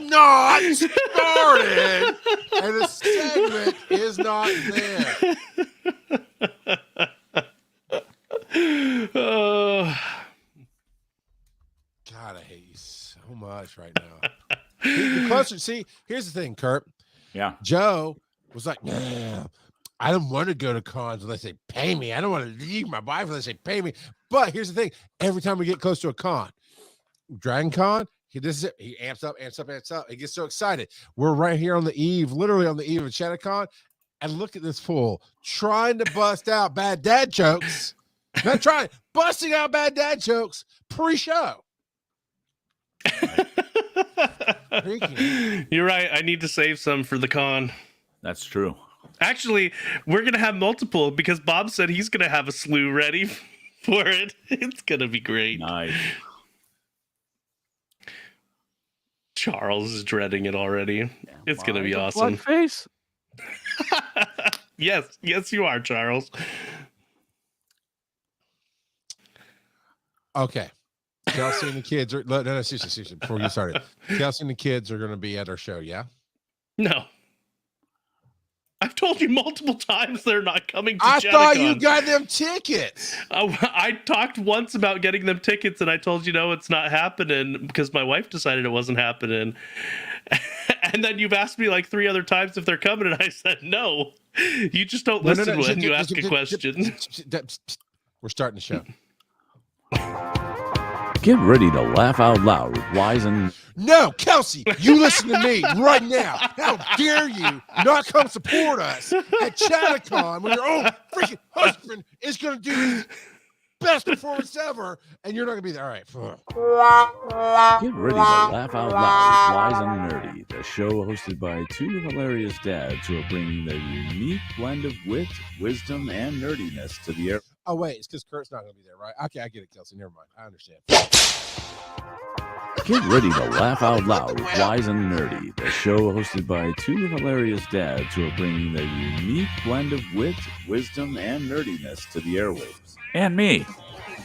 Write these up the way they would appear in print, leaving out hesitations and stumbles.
not started, and the segment is not there. God, I hate you so much right now. The closer, see, here's the thing, Kurt. Yeah. Joe was like, nah, I don't want to go to cons unless they pay me. I don't want to leave my wife unless they pay me. But here's the thing. Every time we get close to a con, Dragon Con, he amps up. He gets so excited. We're right here on the eve, literally on the eve of Chattacon. And look at this fool trying to bust out bad dad jokes. Not trying, busting out bad dad jokes pre-show. You're right. I need to save some for the con. That's true. Actually, we're going to have multiple because Bob said he's going to have a slew ready for it. It's going to be great. Nice. Charles is dreading it already. It's going to be awesome. Face. Yes, you are, Charles. Okay. Kelsey and the kids are seriously, before we get started. Kelsey and the kids are going to be at our show, yeah? No. I've told you multiple times they're not coming to I Chattacon. thought you got them tickets. I talked once about getting them tickets, and I told you, no, it's not happening because my wife decided it wasn't happening. And then you've asked me like 3 other times if they're coming, and I said no. You just don't listen when you ask a question. We're starting the show. Get ready to laugh out loud with Wise and... No, Kelsey, you listen to me right now. How dare you not come support us at Chattacon when your own freaking husband is going to do his best performance ever, and you're not going to be there. All right. Get ready to laugh out loud with Wise and Nerdy, the show hosted by 2 hilarious dads who are bringing their unique blend of wit, wisdom, and nerdiness to the air. Oh, wait, it's because Kurt's not going to be there, right? Okay, I get it, Kelsey. Never mind. I understand. Get ready to laugh out loud with Wise and Nerdy, the show hosted by 2 hilarious dads who are bringing their unique blend of wit, wisdom, and nerdiness to the airwaves. And me.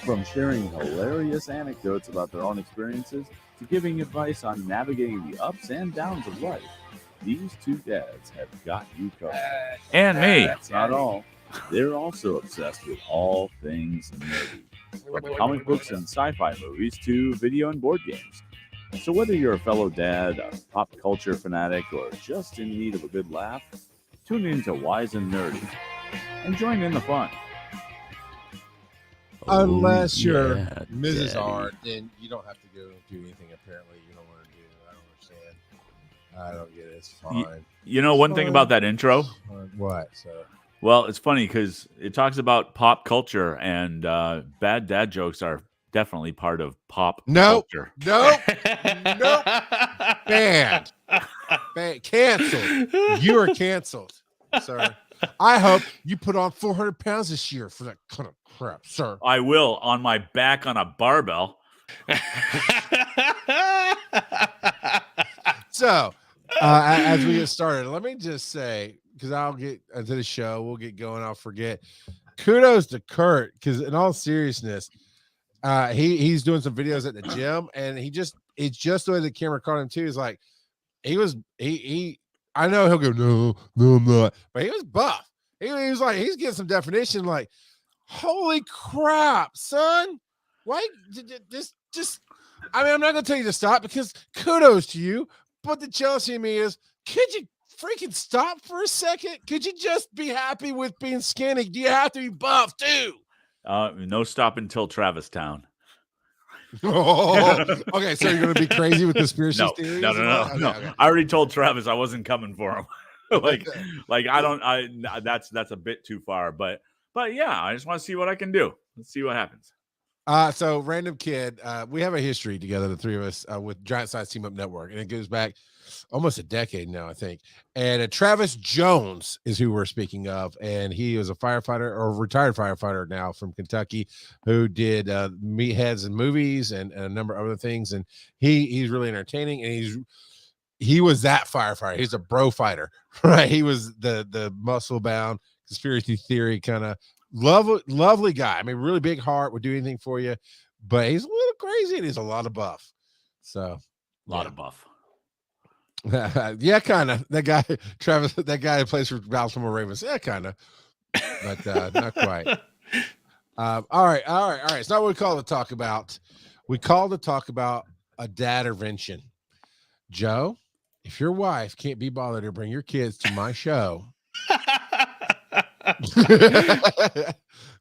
From sharing hilarious anecdotes about their own experiences to giving advice on navigating the ups and downs of life, these 2 dads have got you covered. And me. That's not all. They're also obsessed with all things nerdy, from comic books and sci-fi movies to video and board games. So whether you're a fellow dad, a pop culture fanatic, or just in need of a good laugh, tune in to Wise and Nerdy and join in the fun. Unless you're Mrs. R, then you don't have to go do anything apparently you don't want to do. I don't understand. I don't get it. It's fine. You know one thing about that intro? What? So... Well, it's funny because it talks about pop culture, and bad dad jokes are definitely part of pop culture. Nope. Banned. Canceled. You are canceled, sir. I hope you put on 400 pounds this year for that kind of crap, sir. I will, on my back on a barbell. So, as we get started, let me just say, because I'll get into the show, we'll get going, I'll forget. Kudos to Kurt, because in all seriousness, he's doing some videos at the gym, and it's just the way the camera caught him too. Is like he I know he'll go, no, I'm not, but he was buff. He was like, he's getting some definition, like, holy crap, son. Why just I mean, I'm not gonna tell you to stop because kudos to you, but the jealousy in me is, could you freaking stop for a second? Could you just be happy with being skinny? Do you have to be buff too? No stop until Travis Town. Oh, okay, so you're gonna be crazy with conspiracy theories? No. Okay. I already told Travis I wasn't coming for him. That's a bit too far, but yeah, I just want to see what I can do. Let's see what happens. So random kid, we have a history together, the 3 of us, with Giant Size Team Up Network, and it goes back almost a decade now, I think. And Travis Jones is who we're speaking of, and he was a firefighter, or retired firefighter now, from Kentucky, who did Meatheads and movies and a number of other things. And he's really entertaining, and he was that firefighter. He's a bro fighter, right? He was the muscle bound conspiracy theory kind of lovely guy. I mean, really big heart, would do anything for you, but he's a little crazy and he's a lot of buff. So a lot of buff. Yeah, kind of. That guy, Travis, that guy who plays for Baltimore Ravens. Yeah, kind of, but not quite. All right. It's not what we call to talk about. We call to talk about a dad intervention. Joe, if your wife can't be bothered to bring your kids to my show.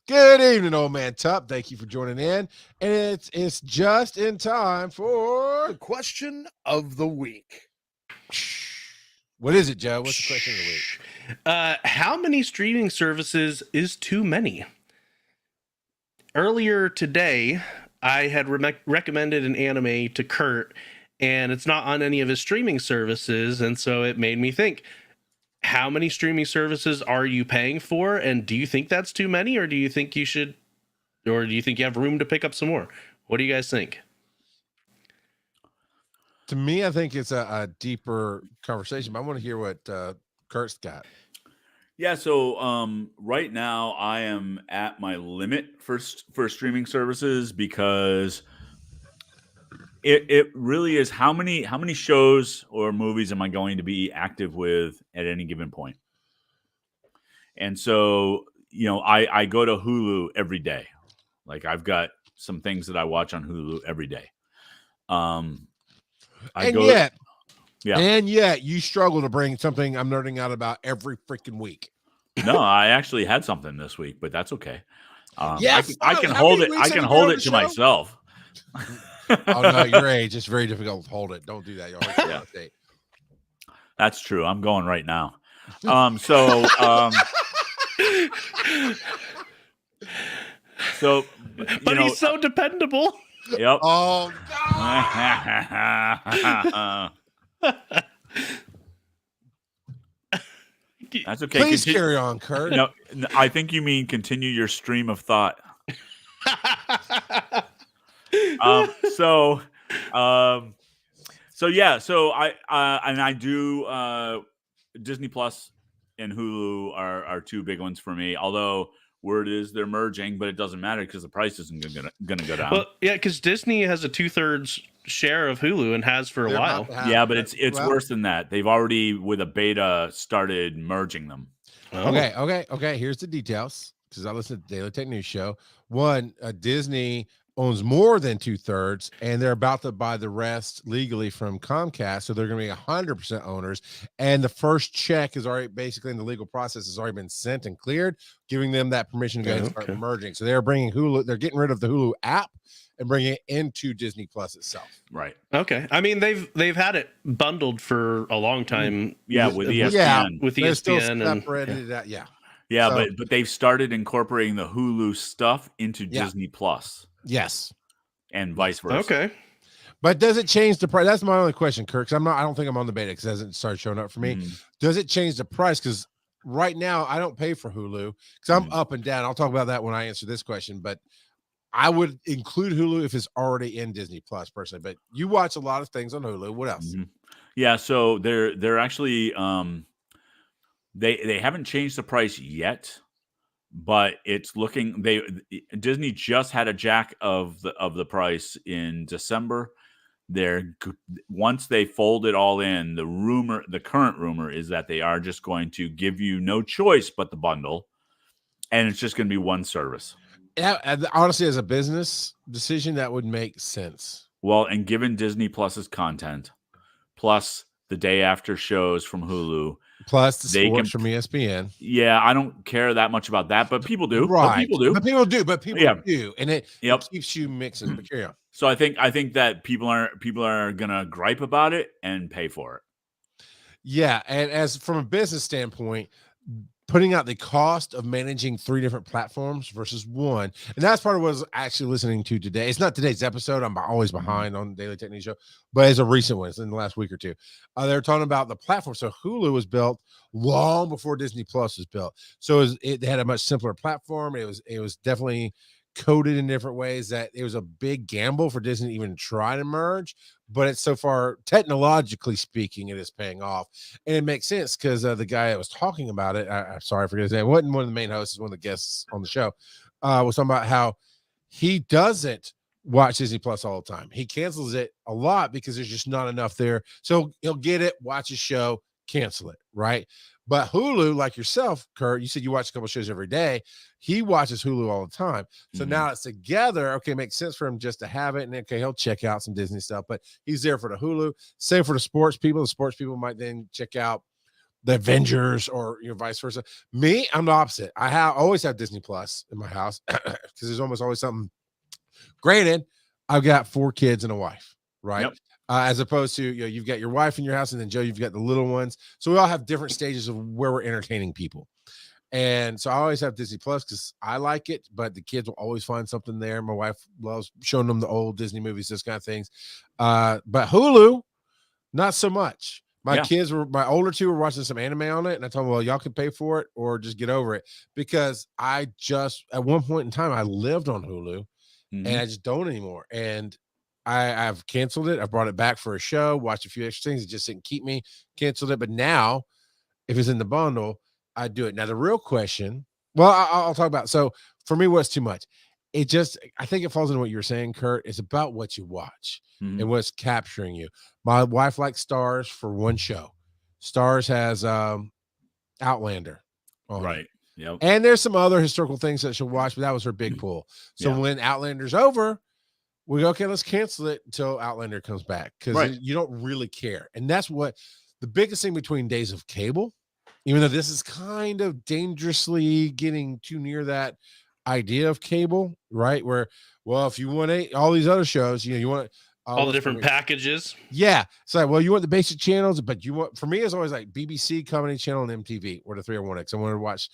Good evening, old man Tup. Thank you for joining in. And it's just in time for The question of the week. What is it, Joe? What's the question of the week? How many streaming services is too many? Earlier today, I had recommended an anime to Kurt, and it's not on any of his streaming services, and so it made me think, how many streaming services are you paying for, and do you think that's too many, or do you think you should, or do you think you have room to pick up some more? What do you guys think? To me, I think it's a deeper conversation, but I want to hear what Kurt's got. Yeah, so right now I am at my limit for streaming services because it really is how many shows or movies am I going to be active with at any given point? And so, I go to Hulu every day. Like I've got some things that I watch on Hulu every day. And yet you struggle to bring something I'm nerding out about every freaking week. No, I actually had something this week, but that's okay. I can How hold many it. I weeks can have you been hold on it the to show? myself. Oh no, your age. It's very difficult to hold it. Don't do that. You'll hurt your update. That's true. I'm going right now. So, But he's so dependable. Yep. Oh God. That's okay. Please carry on, Kurt. No, I think you mean continue your stream of thought. So I do Disney Plus and Hulu are two big ones for me. Although word is they're merging, but it doesn't matter because the price isn't going to go down. Well, yeah, because Disney has a 2/3 share of Hulu and has for a while. Yeah, but it's worse than that. They've already, with a beta, started merging them. Oh. Okay. Here's the details because I listen to the Daily Tech News Show. One, Disney owns more than 2/3, and they're about to buy the rest legally from Comcast, so they're going to be 100% owners. And the first check is already basically in the legal process has already been sent and cleared, giving them that permission to go and start merging. So they're bringing Hulu. They're getting rid of the Hulu app and bringing it into Disney Plus itself. Right. Okay. I mean, they've had it bundled for a long time. Yeah, with ESPN. With They're still ESPN separated out. Yeah. Yeah, So- but they've started incorporating the Hulu stuff into Disney Plus. Yes. And vice versa. Okay. But does it change the price? That's my only question, Kirk. I don't think I'm on the beta because it hasn't started showing up for me. Does it change the price? Because right now I don't pay for Hulu because I'm up and down. I'll talk about that when I answer this question. But I would include Hulu if it's already in Disney Plus personally. But you watch a lot of things on Hulu. What else? Yeah, so they're actually they haven't changed the price yet. But it's looking. Disney just had a jack of the price in December. Once they fold it all in, the current rumor is that they are just going to give you no choice but the bundle, and it's just going to be one service. Yeah, honestly, as a business decision, that would make sense. Well, and given Disney Plus's content, plus the day after shows from Hulu. Plus the sports from ESPN. Yeah, I don't care that much about that, but people do. Right. But people do. And it keeps you mixing. But carry on. So I think that people are gonna gripe about it and pay for it. Yeah, and as from a business standpoint, putting out the cost of managing 3 different platforms versus one, and that's part of what I was actually listening to today. It's not today's episode. I'm always behind on Daily Tech News Show, but it's a recent one. It's in the last week or two. They're talking about the platform. So Hulu was built long before Disney Plus was built. So they had a much simpler platform. It was definitely coded in different ways that it was a big gamble for Disney to even try to merge, but it's so far, technologically speaking, it is paying off. And it makes sense because the guy that was talking about it, I'm sorry, I forget his name, wasn't one of the main hosts, one of the guests on the show, was talking about how he doesn't watch Disney Plus all the time. He cancels it a lot because there's just not enough there. So he'll get it, watch a show, cancel it, right? But Hulu, like yourself, Kurt, you said you watch a couple shows every day. He watches Hulu all the time. So now it's together. Okay, makes sense for him just to have it. And okay, he'll check out some Disney stuff, but he's there for the Hulu. Same for the sports people. The sports people might then check out the Avengers or vice versa. Me, I'm the opposite. Always have Disney Plus in my house because there's almost always something. Granted, I've got 4 kids and a wife, right? Yep. As opposed to you've got your wife in your house, and then Joe, you've got the little ones. So we all have different stages of where we're entertaining people. And so I always have Disney Plus because I like it, but the kids will always find something there. My wife loves showing them the old Disney movies, this kind of things. But Hulu, not so much. My older 2 were watching some anime on it, and I told them, well, y'all can pay for it or just get over it, because at one point in time, I lived on Hulu. And I just don't anymore. And I've canceled it. I brought it back for a show, watched a few extra things. It just didn't keep me, canceled it. But now, if it's in the bundle, I do it. Now, the real question, well, I'll talk about. So for me, what's too much? I think it falls into what you were saying, Kurt. It's about what you watch and what's capturing you. My wife likes Stars for one show. Stars has Outlander on Right. it. Yep. And there's some other historical things that she'll watch, but that was her big pull. So when Outlander's over, we go, okay, let's cancel it until Outlander comes back, because you don't really care. And that's what the biggest thing between days of cable, even though this is kind of dangerously getting too near that idea of cable, right? Where, well, if you want all these other shows, you want all the different packages. Yeah. So, well, you want the basic channels, but for me, it's always like BBC, Comedy Channel, and MTV, or the 301X. I wanted to watch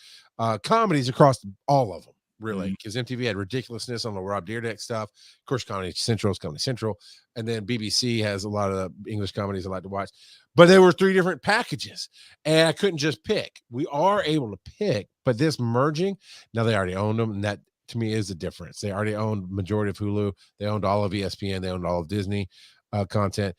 comedies across all of them, really, because MTV had ridiculousness on the Rob Dyrdek stuff. Of course, Comedy Central is Comedy Central. And then BBC has a lot of the English comedies I like to watch. But there were 3 different packages, and I couldn't just pick. We are able to pick, but this merging, now they already owned them, and that, to me, is the difference. They already owned majority of Hulu. They owned all of ESPN. They owned all of Disney content.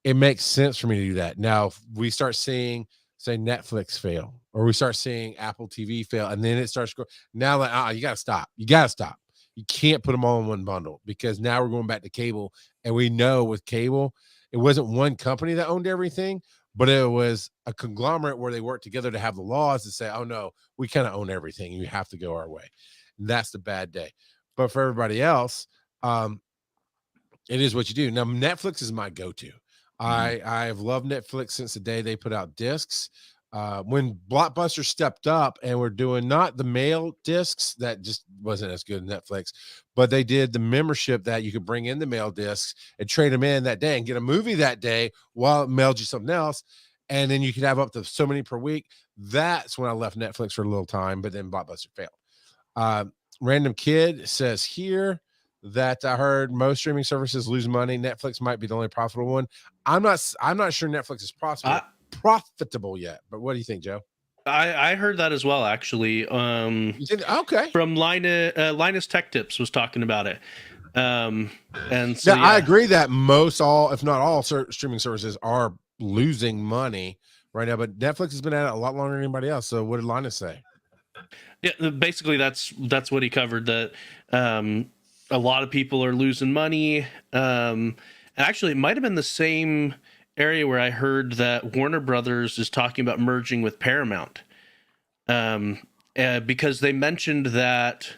It makes sense for me to do that. Now, if we start seeing, say, Netflix fail, or we start seeing Apple TV fail, and then it starts going, now, like, you got to stop. You got to stop. You can't put them all in one bundle, because now we're going back to cable. And we know with cable, it wasn't one company that owned everything, but it was a conglomerate where they worked together to have the laws to say, oh, no, we kind of own everything. You have to go our way. That's the bad day. But for everybody else, it is what you do. Now, Netflix is my go-to. I've loved Netflix since the day they put out discs. When Blockbuster stepped up and were doing not the mail discs, that just wasn't as good as Netflix, but they did the membership that you could bring in the mail discs and trade them in that day and get a movie that day while it mailed you something else. And then you could have up to so many per week. That's when I left Netflix for a little time, but then Blockbuster failed. Random Kid says here that I heard most streaming services lose money. Netflix might be the only profitable one. I'm not sure Netflix is profitable yet, but what do you think, Joe? I heard that as well, actually. You think, okay. From Linus Tech Tips was talking about it. And so I agree that most, if not all, streaming services are losing money right now, but Netflix has been at it a lot longer than anybody else. So what did Linus say? Yeah, basically that's what he covered, that a lot of people are losing money. And actually, it might have been the same area where I heard that Warner Brothers is talking about merging with Paramount, because they mentioned that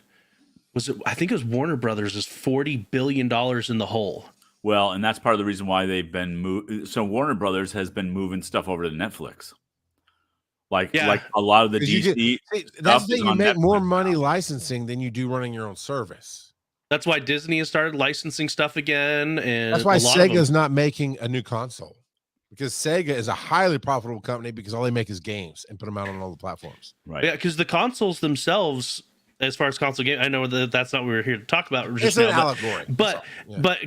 I think it was Warner Brothers is $40 billion in the hole. Well, and that's part of the reason why they've been so Warner Brothers has been moving stuff over to Netflix. Like a lot of the DC that's the thing, you make more money licensing than you do running your own service. That's why Disney has started licensing stuff again, and that's why Sega's not making a new console, because Sega is a highly profitable company because all they make is games and put them out on all the platforms. Right? Yeah, because the consoles themselves, as far as console game, I know that's not what we're here to talk about. It's an allegory, but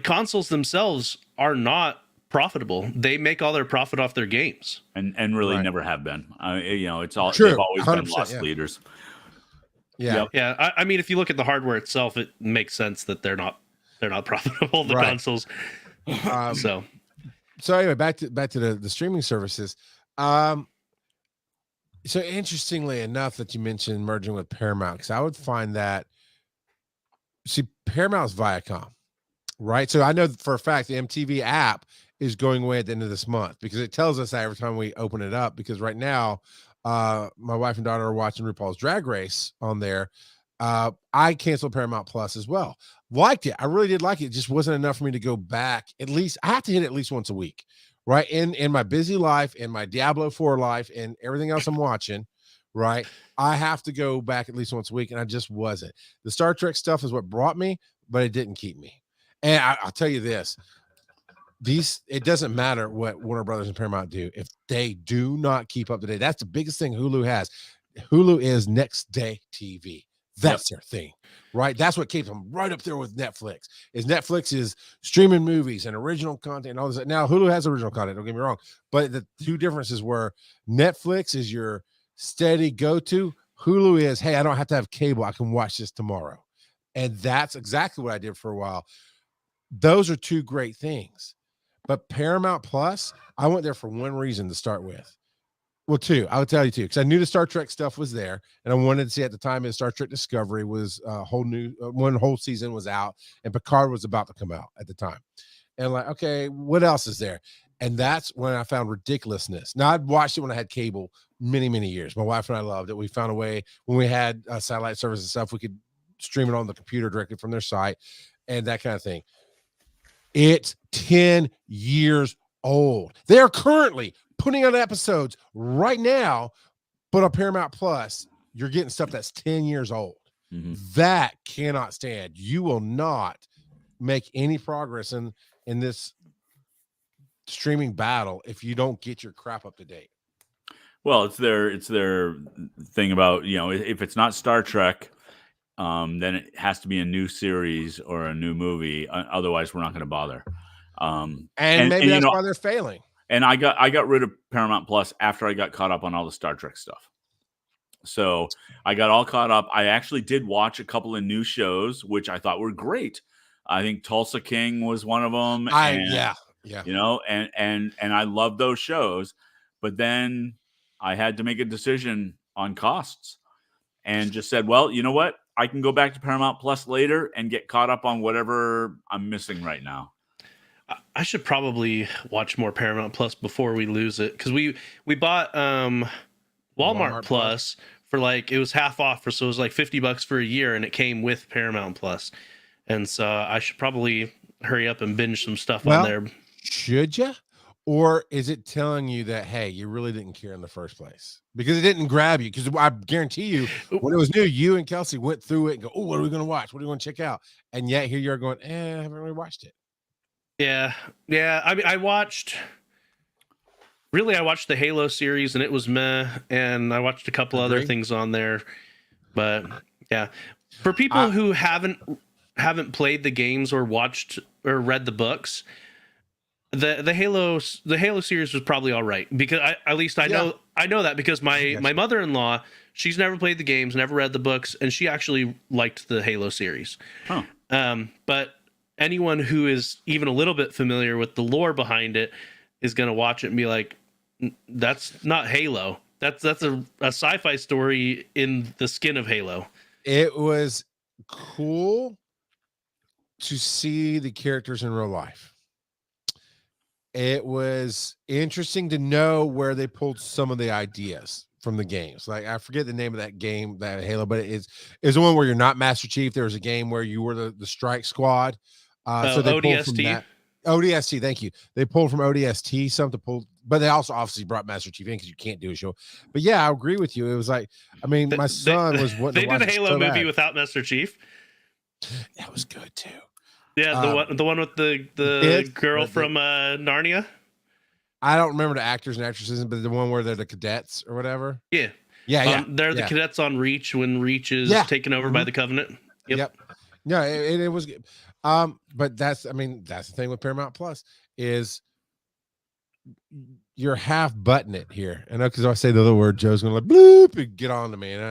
consoles themselves are not profitable. They make all their profit off their games, and really never have been. It's all true. They've always been loss leaders. Yeah, yeah. I mean, if you look at the hardware itself, it makes sense that they're not profitable. The consoles. So anyway, back to the streaming services. So interestingly enough, that you mentioned merging with Paramount, because I would find that Paramount's Viacom. right? So I know for a fact the MTV app is going away at the end of this month because it tells us that every time we open it up. Because right now, my wife and daughter are watching RuPaul's Drag Race on there. I canceled Paramount Plus as well. Liked it. I really did like it. It just wasn't enough for me to go back. At least I have to hit it at least once a week, right? In my busy life, in my Diablo 4 life, and everything else I'm watching, right? I have to go back at least once a week, and I just wasn't. The Star Trek stuff is what brought me, but it didn't keep me. And I'll tell you this. It doesn't matter what Warner Brothers and Paramount do if they do not keep up to date. That's the biggest thing Hulu has. Hulu is next day TV. That's their thing, right? That's what keeps them right up there with Netflix. Netflix is streaming movies and original content and all this. Now Hulu has original content, don't get me wrong, but the two differences were Netflix is your steady go-to. Hulu is, hey, I don't have to have cable. I can watch this tomorrow. And that's exactly what I did for a while. Those are two great things. But Paramount Plus, I went there for one reason to start with. Well, two. I would tell you two, because I knew the Star Trek stuff was there, and I wanted to see at the time in Star Trek Discovery was one whole season was out, and Picard was about to come out at the time. And like, okay, what else is there? And that's when I found ridiculousness. Now, I'd watched it when I had cable many, many years. My wife and I loved it. We found a way when we had satellite service and stuff, we could stream it on the computer directly from their site and that kind of thing. It's 10 years old. They are currently putting out episodes right now, but on Paramount Plus, you're getting stuff that's 10 years old. Mm-hmm. That cannot stand. You will not make any progress in this streaming battle if you don't get your crap up to date. Well, it's their thing about, if it's not Star Trek, then it has to be a new series or a new movie. Otherwise, we're not going to bother. And maybe that's why they're failing. And I got rid of Paramount Plus after I got caught up on all the Star Trek stuff. So I got all caught up. I actually did watch a couple of new shows, which I thought were great. I think Tulsa King was one of them. Yeah. And I love those shows. But then I had to make a decision on costs and just said, well, you know what? I can go back to Paramount Plus later and get caught up on whatever I'm missing right now. I should probably watch more Paramount Plus before we lose it, because we bought Walmart Plus for it was half off, so it was like $50 for a year, and it came with Paramount Plus, and so I should probably hurry up and binge some stuff on there. Should you? Or is it telling you that, hey, you really didn't care in the first place because it didn't grab you? Because I guarantee you, when it was new, you and Kelsey went through it and go, oh, what are we going to watch? What are we going to check out? And yet here you're going, I haven't really watched it. Yeah. I mean, I watched the Halo series and it was meh. And I watched a couple other things on there, but yeah, for people who haven't played the games or watched or read the books, the Halo series was probably all right, because I know that because my mother-in-law, she's never played the games, never read the books, and she actually liked the Halo series. But anyone who is even a little bit familiar with the lore behind it is going to watch it and be like, that's not Halo. That's a sci-fi story in the skin of Halo. It was cool to see the characters in real life. It was interesting to know where they pulled some of the ideas from the games. Like, I forget the name of that game, that Halo, but it's the one where you're not Master Chief. There was a game where you were the strike squad. So they pulled from that. ODST, thank you. They pulled from ODST something, but they also obviously brought Master Chief in because you can't do a show. But yeah, I agree with you. It was like, I mean, my son was wanting to watch. They did a Halo movie without Master Chief. That was good too. Yeah, the one with the girl from Narnia. I don't remember the actors and actresses, but the one where they're the cadets or whatever. Yeah. They're the cadets on Reach when Reach is taken over by the Covenant. Yep. Yeah, it was good. But that's the thing with Paramount Plus is you're half butting it here. I know, because I say the other word, Joe's gonna bloop and get on to me. And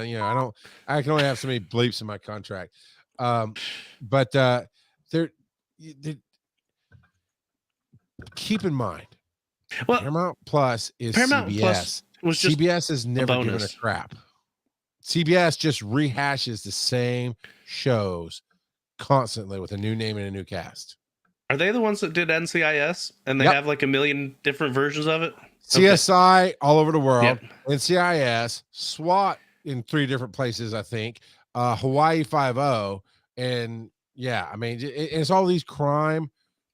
I can only have so many bleeps in my contract. But they're keep in mind, Paramount Plus is Paramount CBS. Plus was just CBS is never given a crap. CBS just rehashes the same shows constantly with a new name and a new cast. Are they the ones that did NCIS and they Yep. have like a million different versions of it? CSI all over the world, Yep. NCIS, SWAT in 3 different places, I think, Hawaii 5-0, and yeah, I mean, it's all these crime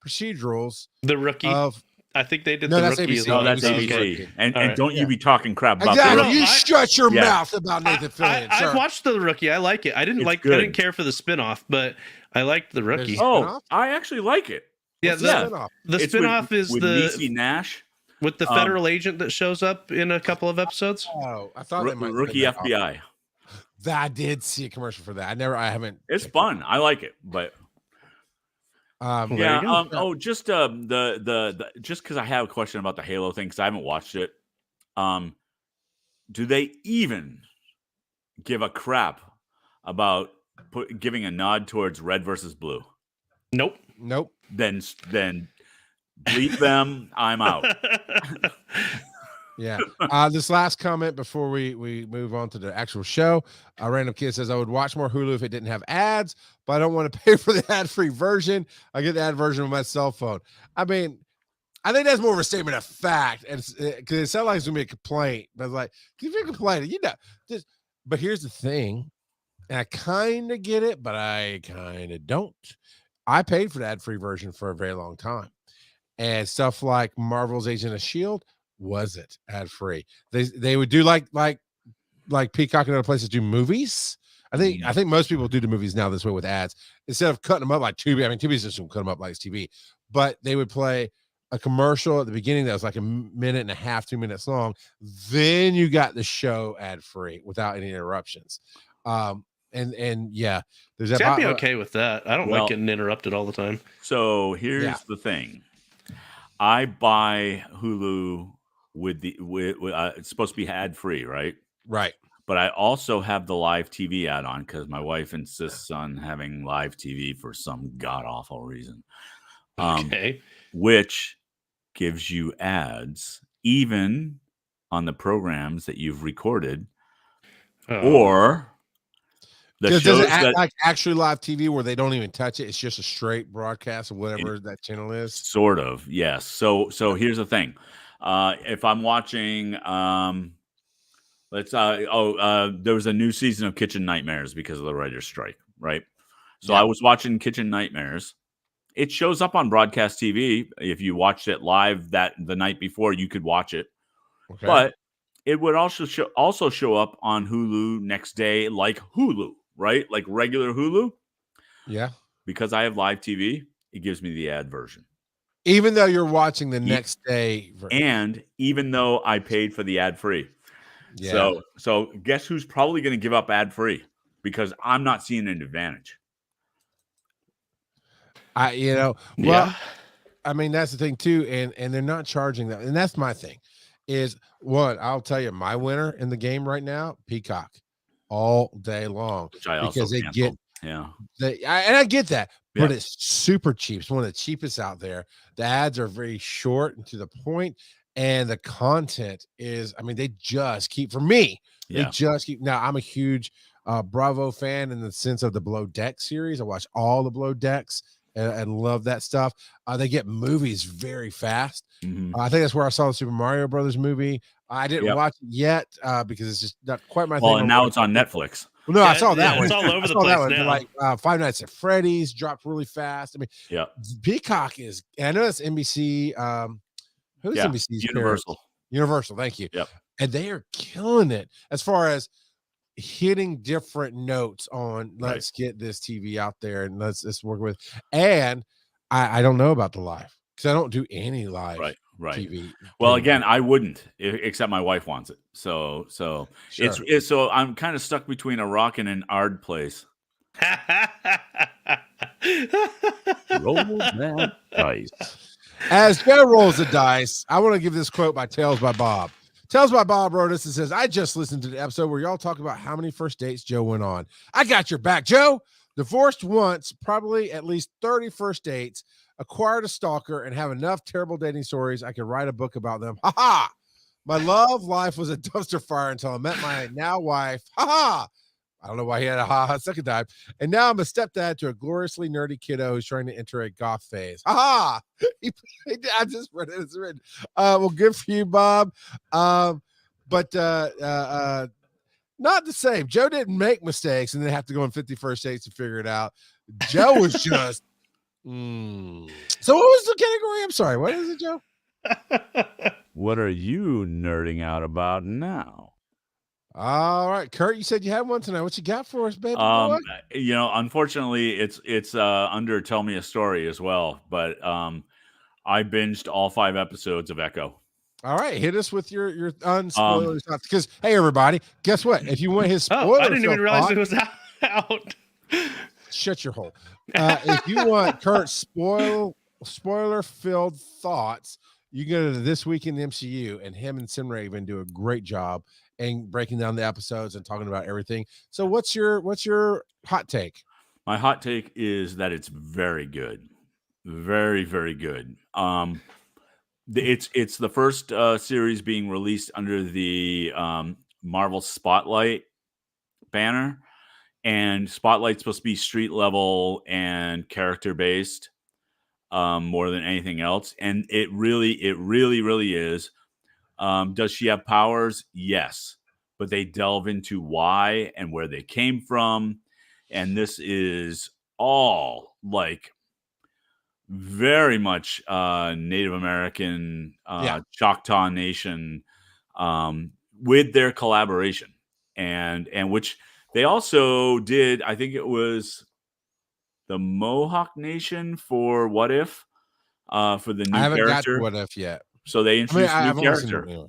procedurals The Rookie. of I think they did No, the that's Rookie. ABC. as well. No, that's ABC. ABC. Okay. And All right. don't you be talking crap about exactly. the No, You I- shut your Yeah. mouth about Nathan Fillion. I've sir. watched the Rookie. I like it. I didn't It's like. good. I didn't care for the spinoff, but I liked the Rookie. There's- Oh, Spinoff? I actually like it. Yeah, What's the, spinoff? the It's spinoff is with the Niecy Nash, with the federal agent that shows up in a couple of episodes. Oh, I thought they might Rookie spin that off. FBI. I did see a commercial for that. I haven't. It's fun. I like it, but Well, there yeah. you go. Just the just because I have a question about the Halo thing because I haven't watched it. Do they even give a crap about giving a nod towards red versus blue? Nope. Nope. Then bleep them. I'm out. Yeah. This last comment before we move on to the actual show. A random kid says, I would watch more Hulu if it didn't have ads, but I don't want to pay for the ad-free version. I get the ad version on my cell phone. I mean, I think that's more of a statement of fact, and because it sounds like it's gonna be a complaint. But it's like, if you're complaining, just. But here's the thing, and I kind of get it, but I kind of don't. I paid for the ad-free version for a very long time, and stuff like Marvel's Agent of S.H.I.E.L.D. wasn't ad-free. They would do like Peacock and other places do movies. I think most people do the movies now this way with ads instead of cutting them up like Tubi. I mean, Tubi's just gonna cut them up like it's TV, but they would play a commercial at the beginning that was like a minute and a half, 2 minutes long. Then you got the show ad-free without any interruptions. And yeah, there's that. See, I'd be okay with that. I don't Well- like getting interrupted all the time. So here's Yeah. the thing. I buy Hulu with it's supposed to be ad free, right? Right. But I also have the live TV add on because my wife insists on having live TV for some god awful reason. Okay. Which gives you ads even on the programs that you've recorded Oh. or the Does shows it act that like actually live TV where they don't even touch it? It's just a straight broadcast of whatever that channel is. sort of, yes. So here's the thing. If I'm watching there was a new season of Kitchen Nightmares because of the writer's strike, right? So Yeah. I was watching Kitchen Nightmares. It shows up on broadcast TV. If you watched it live the night before, you could watch it. Okay. But it would also show up on Hulu next day, like Hulu, right? Like regular Hulu. yeah. Because I have live TV, it gives me the ad version. Even though you're watching the next day. And even though I paid for the ad free. Yeah. So guess who's probably going to give up ad free? Because I'm not seeing an advantage. Yeah. I mean, that's the thing too. And they're not charging that. And that's my thing is what I'll tell you, my winner in the game right now, Peacock all day long. Which I also because they canceled. get, I get that, but Yeah. it's super cheap. It's one of the cheapest out there. The ads are very short and to the point, and the content is, I mean, they just keep, for me, they just keep. Now, I'm a huge Bravo fan in the sense of the Below Deck series. I watch all the Below Decks and love that stuff. They get movies very fast. Mhm. I think that's where I saw the Super Mario Brothers movie. I didn't watch it yet because it's just not quite my thing. Well, and now it's on Netflix. Well, no, I saw that one. It's all over I the saw that place one. now. Like Five Nights at Freddy's dropped really fast. I mean, Yeah. Peacock is, and I know it's NBC. Who's Yeah. NBC's Universal. parent? Universal, thank you. Yep. And they are killing it as far as hitting different notes on let's get this TV out there and let's work with. And I don't know about the live because I don't do any live Right. TV. Well, again, I wouldn't, except my wife wants it. So Sure. it's so I'm kind of stuck between a rock and an hard place. Roll that dice. As Joe rolls the dice, I want to give this quote by Tales by Bob. Tales by Bob wrote us and says, I just listened to the episode where y'all talk about how many first dates Joe went on. I got your back, Joe. Divorced once, probably at least 30 first dates, acquired a stalker, and have enough terrible dating stories I could write a book about them. Ha ha! My love life was a dumpster fire until I met my now wife. Ha ha! I don't know why he had a ha second time. And now I'm a stepdad to a gloriously nerdy kiddo who's trying to enter a goth phase. Ha! I just read it. It's written. Well, good for you, Bob. But not the same. Joe didn't make mistakes and then have to go on 51st dates to figure it out. Joe was just. So what was the category? I'm sorry. What is it, Joe? What are you nerding out about now? All right, Kurt, you said you had one tonight. What you got for us, baby boy? Unfortunately, it's under Tell Me a Story as well, but I binged all 5 episodes of Echo. All right, hit us with your unspoiler thoughts. Because hey, everybody, guess what? If you want his spoiler, I didn't even realize it was out. Shut your hole. If you want Kurt's spoiler-filled thoughts, you go to This Week in the MCU, and him and Simraven do a great job in breaking down the episodes and talking about everything. So, what's your hot take? My hot take is that it's very good, very, very good. It's the first series being released under the Marvel Spotlight banner, and Spotlight's supposed to be street level and character based more than anything else, and it really is. Does she have powers? Yes, but they delve into why and where they came from, and this is all like very much Native American, Choctaw Nation, with their collaboration, and which they also did. I think it was the Mohawk Nation for What If, for the new I haven't character. got What If yet. So they introduced a new character. Okay.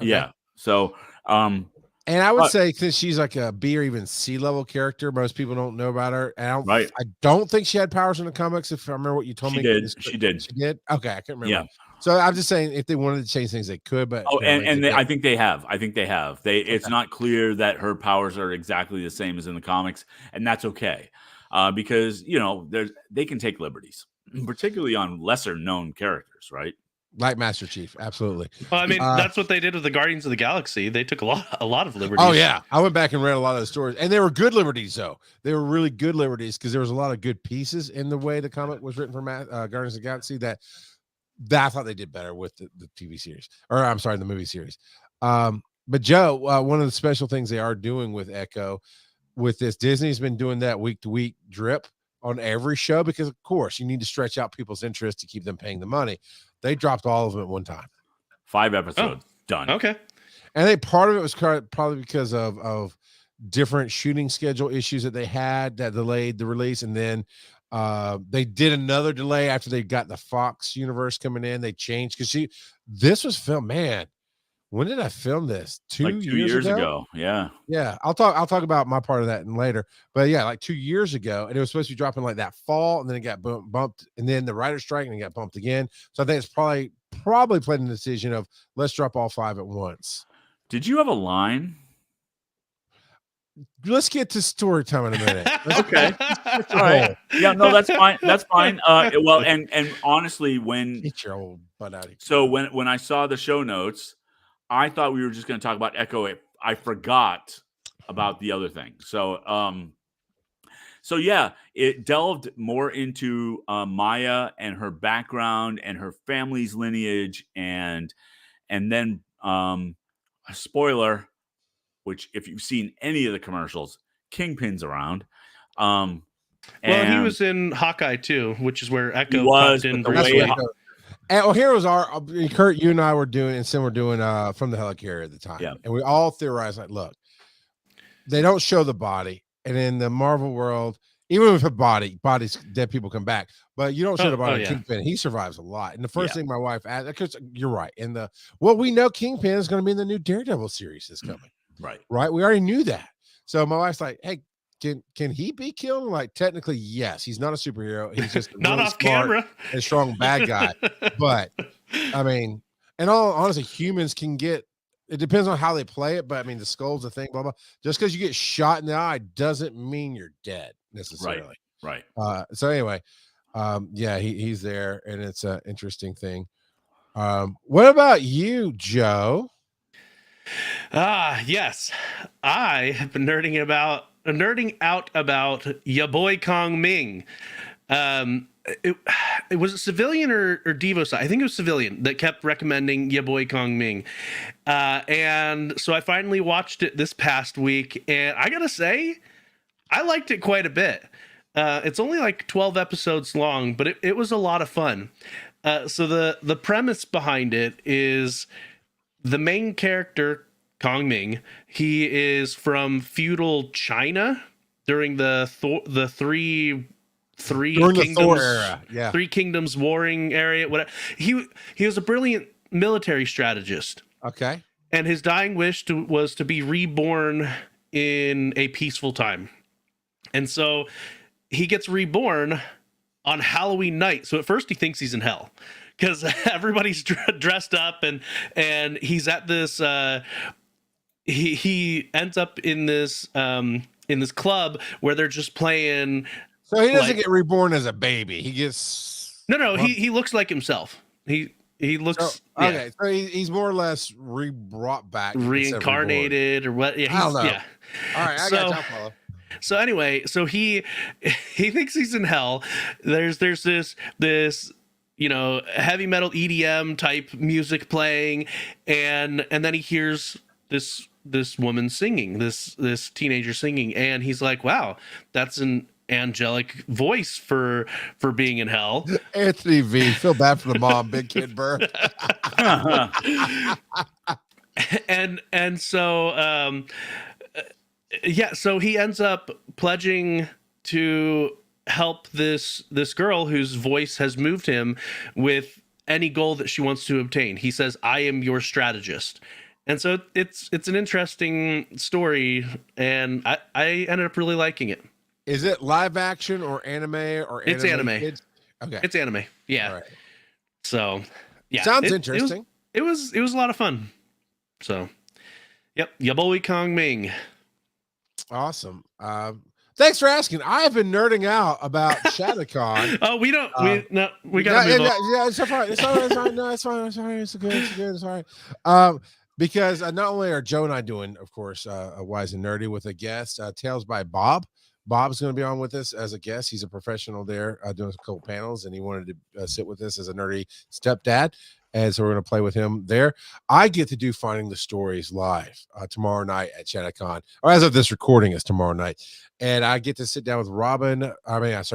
Yeah. So, and I would say since she's like a B or even C level character, most people don't know about her. And I don't think she had powers in the comics. If I remember what you told me, she did. She did. Okay, I can't remember. Yeah. So I'm just saying, if they wanted to change things, they could. But I think they have. It's not clear that her powers are exactly the same as in the comics, and that's okay, because they can take liberties, particularly on lesser known characters, right? Like Master Chief, absolutely. Well, I mean, that's what they did with the Guardians of the Galaxy. They took a lot of liberties. Oh yeah, I went back and read a lot of those stories, and they were good liberties. Though they were really good liberties because there was a lot of good pieces in the way the comic was written for Guardians of the Galaxy that I thought they did better with the TV series, or I'm sorry, the movie series. But Joe, one of the special things they are doing with Echo, with this, Disney's been doing that week to week drip on every show because, of course, you need to stretch out people's interest to keep them paying the money. They dropped all of them at one time. 5 episodes done. Okay. And I think part of it was probably because of different shooting schedule issues that they had that delayed the release. And then they did another delay after they got the Fox universe coming in. They changed because this was filmed, man. When did I film this? 2 years ago? Yeah. Yeah. I'll talk about my part of that later. But yeah, like 2 years ago, and it was supposed to be dropping like that fall, and then it got bumped, and then the writer's strike, and it got bumped again. So I think it's probably played in the decision of let's drop all 5 at once. Did you have a line? Let's get to story time in a minute. Okay. All right. Yeah, no, that's fine. That's fine. Well, and honestly, get your old butt out of here. So when I saw the show notes, I thought we were just going to talk about Echo. I forgot about the other thing. So yeah, it delved more into Maya and her background and her family's lineage, and then a spoiler, which if you've seen any of the commercials, Kingpin's around. Well, he was in Hawkeye too, which is where Echo popped in. And here was our Kurt. You and I were doing, and Sim were doing From the Helicarrier at the time, and we all theorized like, look, they don't show the body, and in the Marvel world, even with a bodies, dead people come back, but you don't show the body. Kingpin, he survives a lot. And the first thing my wife asked, because you're right, we know Kingpin is going to be in the new Daredevil series that's coming, right? We already knew that. So my wife's like, hey. Can he be killed? Like, technically, yes. He's not a superhero. He's just not really off camera and strong bad guy. But I mean, and all honestly, humans can get. It depends on how they play it. But I mean, the skull's a thing. Blah blah. Just because you get shot in the eye doesn't mean you're dead necessarily. Right. So anyway, yeah, he's there, and it's an interesting thing. What about you, Joe? Yes. I have been nerding out about Ya Boy Kongming. It, it was a civilian or Devo side. I think it was civilian that kept recommending Ya Boy Kongming. And so I finally watched it this past week, and I gotta say, I liked it quite a bit. It's only like 12 episodes long, but it was a lot of fun. So the premise behind it is the main character, Kong Ming, he is from feudal China during the three During the kingdoms Thor era. Yeah. three kingdoms warring area. Whatever. He was a brilliant military strategist, Okay. and his dying wish was to be reborn in a peaceful time. And so he gets reborn on Halloween night. So at first he thinks he's in hell because everybody's dressed up, and he's at this. He ends up in this club where they're just playing. So he doesn't get reborn as a baby. He gets No. He looks like himself. He looks okay. So he's more or less brought back, reincarnated or what? Yeah, I don't know. Yeah. All right, I got you. I'll follow. So anyway, so he thinks he's in hell. There's this heavy metal EDM type music playing, and then he hears this woman singing, this teenager singing, and he's like, wow, that's an angelic voice for being in hell. Anthony V, feel bad for the mom, Big Kid Burr. and so so he ends up pledging to help this girl whose voice has moved him with any goal that she wants to obtain. He says, I am your strategist. And so it's an interesting story, and I ended up really liking it. Is it live action or anime or anime? It's anime. Okay. It's anime. Yeah. All right. So yeah. Sounds interesting. It was a lot of fun. So yep. Ya Boy Kongming. Awesome. Thanks for asking. I have been nerding out about Chattacon. Oh, we don't. We gotta move on. Yeah, it's fine. It's all right. It's fine. No, it's fine. It's all right. It's good. It's good. It's all right. Because not only are Joe and I doing, of course, Wise and Nerdy with a guest, Tales by Bob. Bob's going to be on with us as a guest. He's a professional there doing a couple panels, and he wanted to sit with us as a nerdy stepdad. And so we're going to play with him there. I get to do Finding the Stories live tomorrow night at Chattacon, or as of this recording is tomorrow night. And I get to sit down with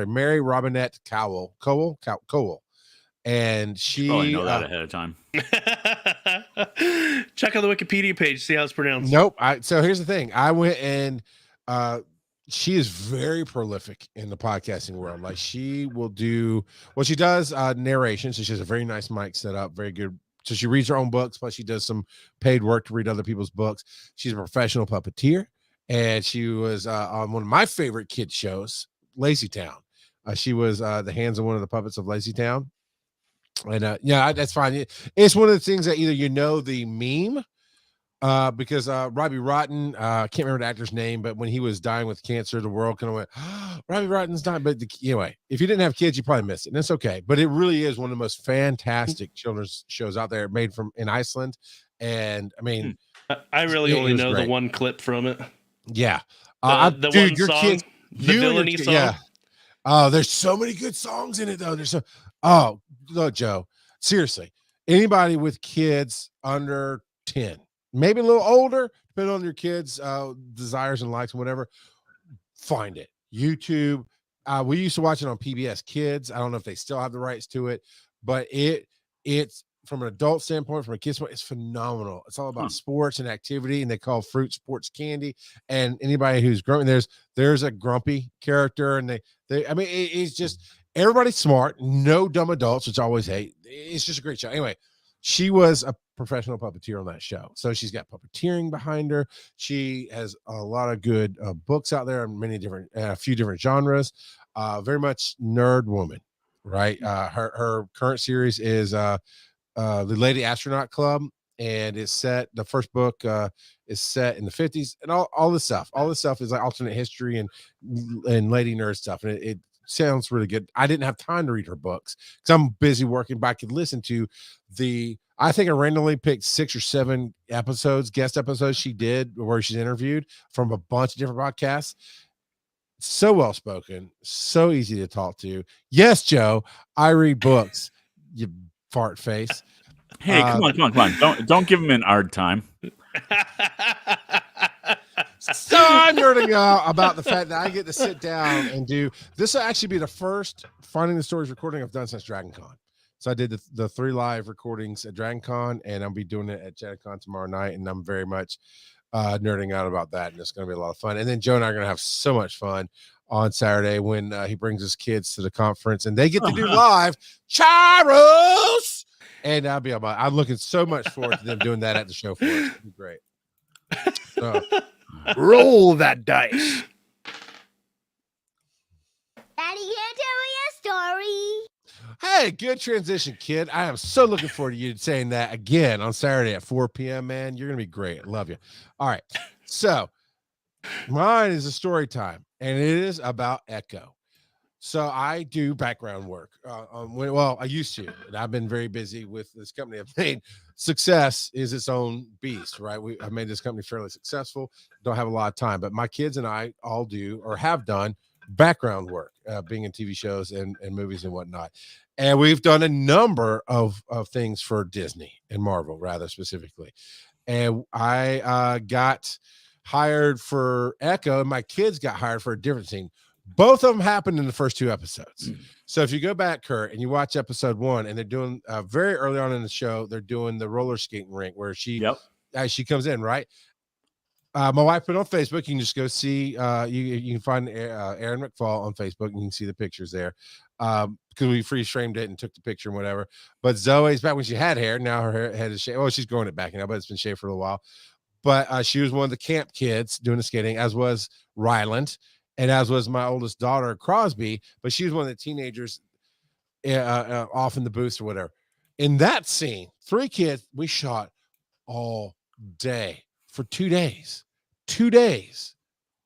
Mary Robinette Cowell. And she probably know that ahead of time. Check out the Wikipedia page, see how it's pronounced. Nope. So here's the thing. I went and she is very prolific in the podcasting world. Like, she will do what she does, narration. So she has a very nice mic set up, very good. So she reads her own books, plus she does some paid work to read other people's books. She's a professional puppeteer, and she was on one of my favorite kid shows, Lazy Town. She was the hands on one of the puppets of Lazy Town. And yeah, that's fine. It's one of the things that either the meme, because Robbie Rotten, can't remember the actor's name, but when he was dying with cancer, the world kind of went, oh, Robbie Rotten's dying. But anyway, if you didn't have kids, you probably missed it, and it's okay. But it really is one of the most fantastic children's shows out there, made in Iceland. And I mean, I really only know the one clip from it. Yeah, the dude, one your song, kids, the villainy song. Yeah. Oh, there's so many good songs in it though. Oh, look, Joe, seriously, anybody with kids under 10, maybe a little older, depending on your kids' desires and likes and whatever, find it. YouTube. We used to watch it on PBS Kids. I don't know if they still have the rights to it, but it's from an adult standpoint, from a kid's standpoint, it's phenomenal. It's all about sports and activity, and they call fruit sports candy. And anybody who's growing, there's a grumpy character, and it's just everybody's smart, no dumb adults, which I always hate. It's just a great show. Anyway, she was a professional puppeteer on that show, so she's got puppeteering behind her. She has a lot of good books out there in a few different genres. Very much nerd woman, right? Her current series is the Lady Astronaut Club, and the first book is set in the 50s, and all this stuff is like alternate history and lady nerd stuff, and sounds really good. I didn't have time to read her books because I'm busy working, but I could listen to I think I randomly picked 6 or 7 guest episodes she did where she's interviewed from a bunch of different podcasts. So well spoken, so easy to talk to. Yes, Joe, I read books, you fart face. Hey, come on. Don't give him an hard time. So I'm nerding out about the fact that I get to sit down and do this. Will actually be the first Finding the Stories recording I've done since DragonCon. So I did the 3 live recordings at DragonCon, and I'll be doing it at Chattacon tomorrow night. And I'm very much nerding out about that, and it's going to be a lot of fun. And then Joe and I are going to have so much fun on Saturday when he brings his kids to the conference, and they get to do live Charles. And I'll be about. I'm looking so much forward to them doing that at the show for us. It'll be great. So, Roll that dice. Daddy, can't tell me a story. hey, good transition, kid. I am so looking forward to you saying that again on Saturday at 4 p.m., man. You're going to be great. I love you. All right. So mine is a story time, and it is about Echo. So I do background work. I used to, and I've been very busy with this company I've made. Success is its own beast, right? I've made this company fairly successful. Don't have a lot of time, but my kids and I all do or have done background work, being in TV shows and movies and whatnot. And we've done a number of things for Disney and Marvel, rather specifically. And I got hired for Echo, and my kids got hired for a different scene. Both of them happened in the first 2 episodes. So if you go back, Kurt, and you watch episode 1, and they're doing very early on in the show, they're doing the roller skating rink where she comes in, right? My wife put it on Facebook. You can just go see. You can find Aaron McFall on Facebook, and you can see the pictures there. Because we freeze framed it and took the picture and whatever. But Zoe's back when she had hair. Now her head is shaved. Well, she's growing it back now, but it's been shaved for a little while. But she was one of the camp kids doing the skating, as was Ryland. And as was my oldest daughter, Crosby, but she was one of the teenagers off in the booth or whatever. In that scene, 3 kids, we shot all day for 2 days. 2 days.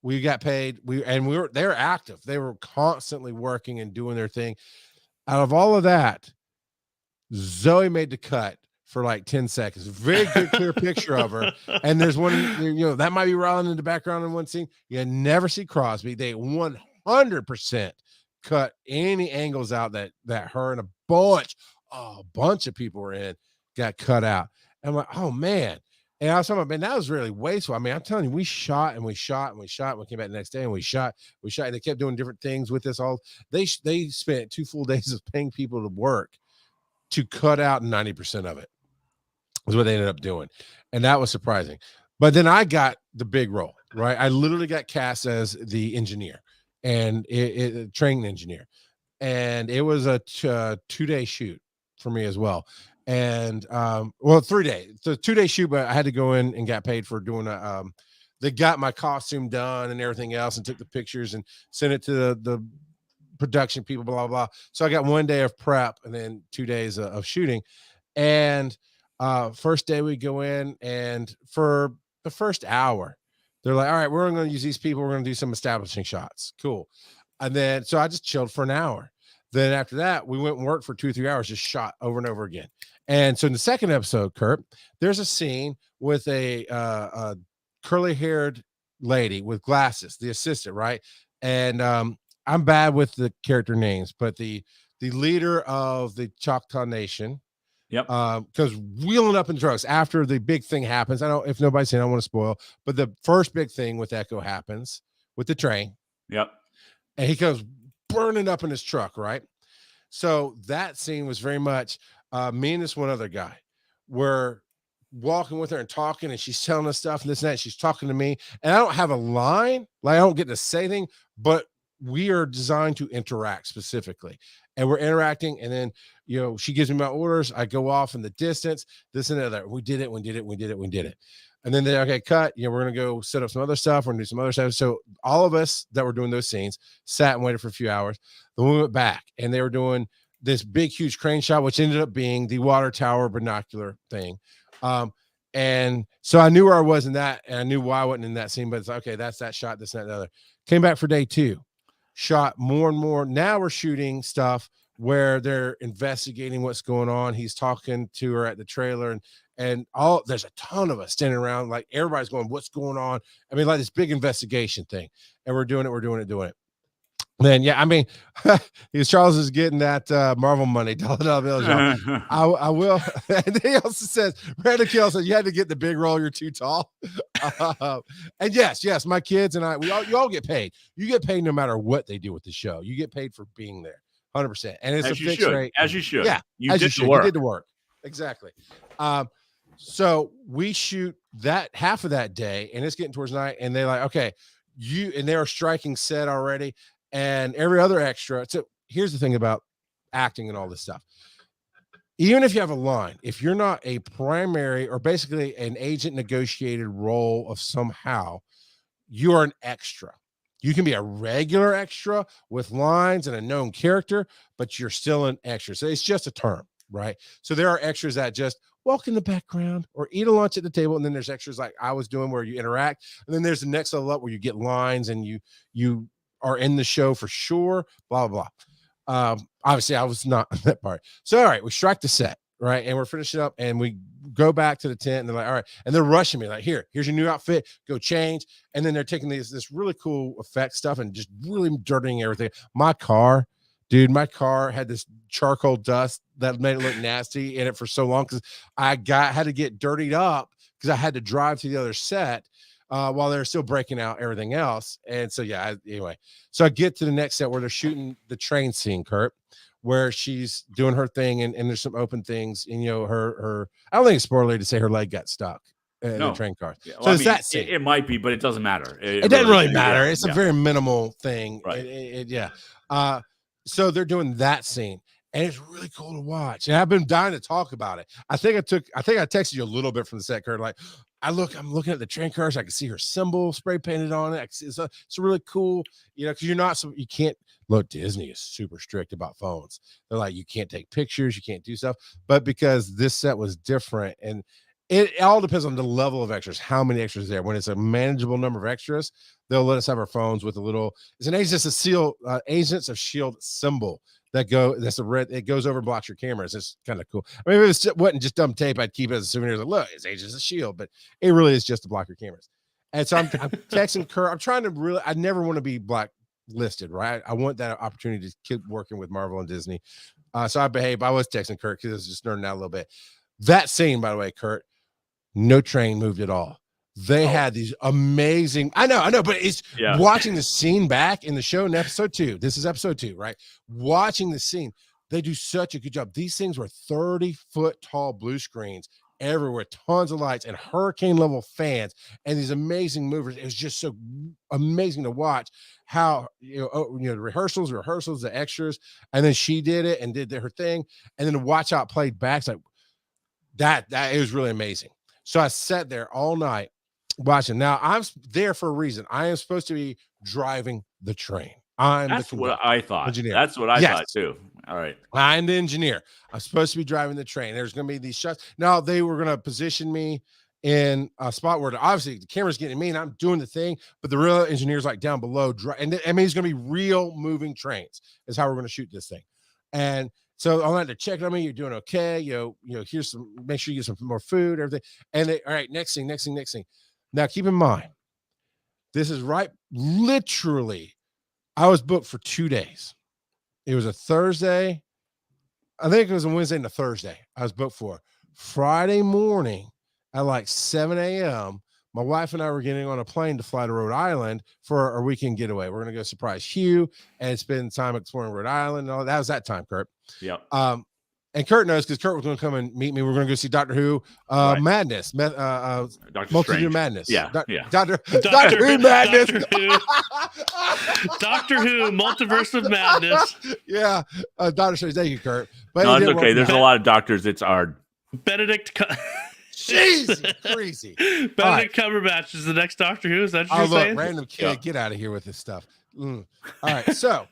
We got paid. They were active. They were constantly working and doing their thing. Out of all of that, Zoe made the cut for like 10 seconds. Very good, clear picture of her. And there's one, that might be Ryland in the background in one scene. You never see Crosby. They 100% cut any angles out that her and a bunch of people were in got cut out. And I'm like, oh man. And I was talking about, man, that was really wasteful. I mean, I'm telling you, we shot and we shot and we shot. We came back the next day and we shot. And they kept doing different things with this. They spent 2 full days of paying people to work to cut out 90% of it. Was what they ended up doing. And that was surprising. But then I got the big role, right? I literally got cast as the engineer and training engineer. And it was a 2-day shoot for me as well. And 3 days. It's a 2-day shoot, but I had to go in and got paid for doing they got my costume done and everything else and took the pictures and sent it to the production people, blah, blah, blah. So I got 1 day of prep and then 2 days of shooting. And first day we go in, and for the first hour, they're like, all right, we're going to use these people. We're going to do some establishing shots. Cool. And then, so I just chilled for an hour. Then after that, we went and worked for 2 or 3 hours, just shot over and over again. And so in the second episode, Kurt, there's a scene with a curly haired lady with glasses, the assistant, right? And I'm bad with the character names, but the leader of the Choctaw Nation. Yep. Because wheeling up in drugs after the big thing happens. I don't, if nobody's saying, I don't want to spoil, but the first big thing with Echo happens with the train. Yep. And he goes burning up in his truck, right? So that scene was very much me and this one other guy were walking with her and talking, and she's telling us stuff and this and that. And she's talking to me, and I don't have a line, like I don't get to say anything, but we are designed to interact specifically, and we're interacting. And then, she gives me my orders. I go off in the distance, this and that. We did it. And then they, okay, cut. We're going to go set up some other stuff. We're going to do some other stuff. So all of us that were doing those scenes sat and waited for a few hours. Then we went back, and they were doing this big, huge crane shot, which ended up being the water tower binocular thing. And so I knew where I was in that, and I knew why I wasn't in that scene, but it's like, okay, that's that shot, this, and that, and the other. Came back for day 2. shot more and more. Now we're shooting stuff where they're investigating what's going on. He's talking to her at the trailer, and all there's a ton of us standing around, like everybody's going, what's going on? I mean, like this big investigation thing, and we're doing it. Then yeah, I mean, because Charles is getting that Marvel money, dollar bills, y'all. I will. And he also says, Brandon Kill says you had to get the big role. You're too tall. And yes, my kids and you all get paid. You get paid no matter what they do with the show. You get paid for being there, 100%. And it's as a you fixed should, rate. as you should. Yeah, you did the work. You did the work. Exactly. So we shoot that half of that day, and it's getting towards night, and they're like, okay, they're striking set already. And every other extra. So here's the thing about acting and all this stuff. Even if you have a line, if you're not a primary or basically an agent negotiated role of somehow, you're an extra. You can be a regular extra with lines and a known character, but you're still an extra. So it's just a term, right? So there are extras that just walk in the background or eat a lunch at the table. And then there's extras like I was doing where you interact. And then there's the next level up where you get lines and you are in the show for sure, blah, blah, blah. Obviously I was not that part. So, all right, we strike the set, right? And we're finishing up and we go back to the tent and they're like, all right. And they're rushing me like, here's your new outfit, go change. And then they're taking this really cool effect stuff and just really dirtying everything. My car had this charcoal dust that made it look nasty in it for so long because I had to get dirtied up because I had to drive to the other set while they're still breaking out everything else. And so, anyway, so I get to the next set where they're shooting the train scene, Kurt, where she's doing her thing and there's some open things. And, her, I don't think it's spoiler to say her leg got stuck in the train car. Yeah, well, so it's that scene. It might be, but it doesn't matter. It doesn't really matter. It's a very minimal thing. Right. So they're doing that scene. And it's really cool to watch. And I've been dying to talk about it. I think I texted you a little bit from the set, Kurt. Like, I'm looking at the train cars. I can see her symbol spray painted on it. It's really cool, because you can't look. Disney is super strict about phones. They're like, you can't take pictures, you can't do stuff. But because this set was different, and it all depends on the level of extras, how many extras there. When it's a manageable number of extras, they'll let us have our phones with it's an Agents of Shield symbol. That's a red, it goes over and blocks your cameras. It's kind of cool. I mean, if it wasn't just dumb tape, I'd keep it as a souvenir. Like, look, it's Agents of Shield, but it really is just to block your cameras. And so I'm texting Kurt. I'm trying to I never want to be blacklisted, right? I want that opportunity to keep working with Marvel and Disney. So I was texting Kurt because I was just nerding out a little bit. That scene, by the way, Kurt, no train moved at all. They had these amazing, I know, but it's watching the scene back in the show in episode 2. This is episode 2, right? Watching the scene, they do such a good job. These things were 30-foot tall blue screens everywhere, tons of lights and hurricane level fans and these amazing movers. It was just so amazing to watch how, the rehearsals, the extras, and then she did it and did her thing. And then to watch how it played back, it's like that it was really amazing. So I sat there all night watching. Now I'm there for a reason. I am supposed to be driving the train. That's what I thought. Engineer. That's what I thought too. All right. I'm the engineer. I'm supposed to be driving the train. There's going to be these shots. Now they were going to position me in a spot where obviously the camera's getting me and I'm doing the thing, but the real engineer's like down below. And I mean, it's going to be real moving trains is how we're going to shoot this thing. And so I'm going to check on me. You're doing okay. Here's some, make sure you get some more food, everything. And all right, next thing. Now keep in mind, this is literally, I was booked for 2 days. It was a Thursday. I think it was a Wednesday and a Thursday. I was booked for Friday morning at like 7 a.m. My wife and I were getting on a plane to fly to Rhode Island for our weekend getaway. We're going to go surprise Hugh and spend time exploring Rhode Island. And all that was that time, Kurt. Yeah. And Kurt knows because Kurt was going to come and meet me. We're going to go see Doctor Who Madness. Multitude of Madness. Yeah. Doctor Who Madness. Doctor Who Multiverse of Madness. Yeah. Doctor Strange. Thank you, Kurt. But no, it's okay. There's a lot of doctors. It's our Benedict. Jeez, crazy. Benedict Cumberbatch is the next Doctor Who. Is that what you're saying? Random kid, get out of here with this stuff. All right. So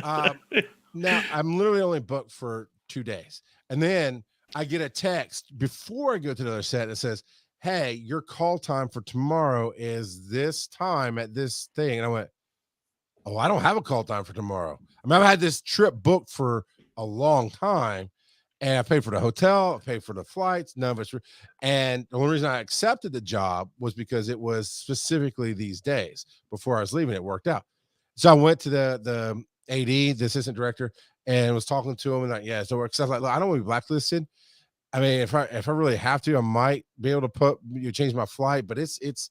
now I'm literally only booked for 2 days. And then I get a text before I go to the other set that says, hey, your call time for tomorrow is this time at this thing. And I went, Oh, I don't have a call time for tomorrow. I mean, I've had this trip booked for a long time, and I paid for the hotel, I paid for the flights, none of us. And the only reason I accepted the job was because it was specifically these days before I was leaving. It worked out. So I went to the AD, the assistant director, and was talking to him, and like, yeah, so because I was like, look, I don't want to be blacklisted. I mean, if I really have to, I might be able to change my flight, but it's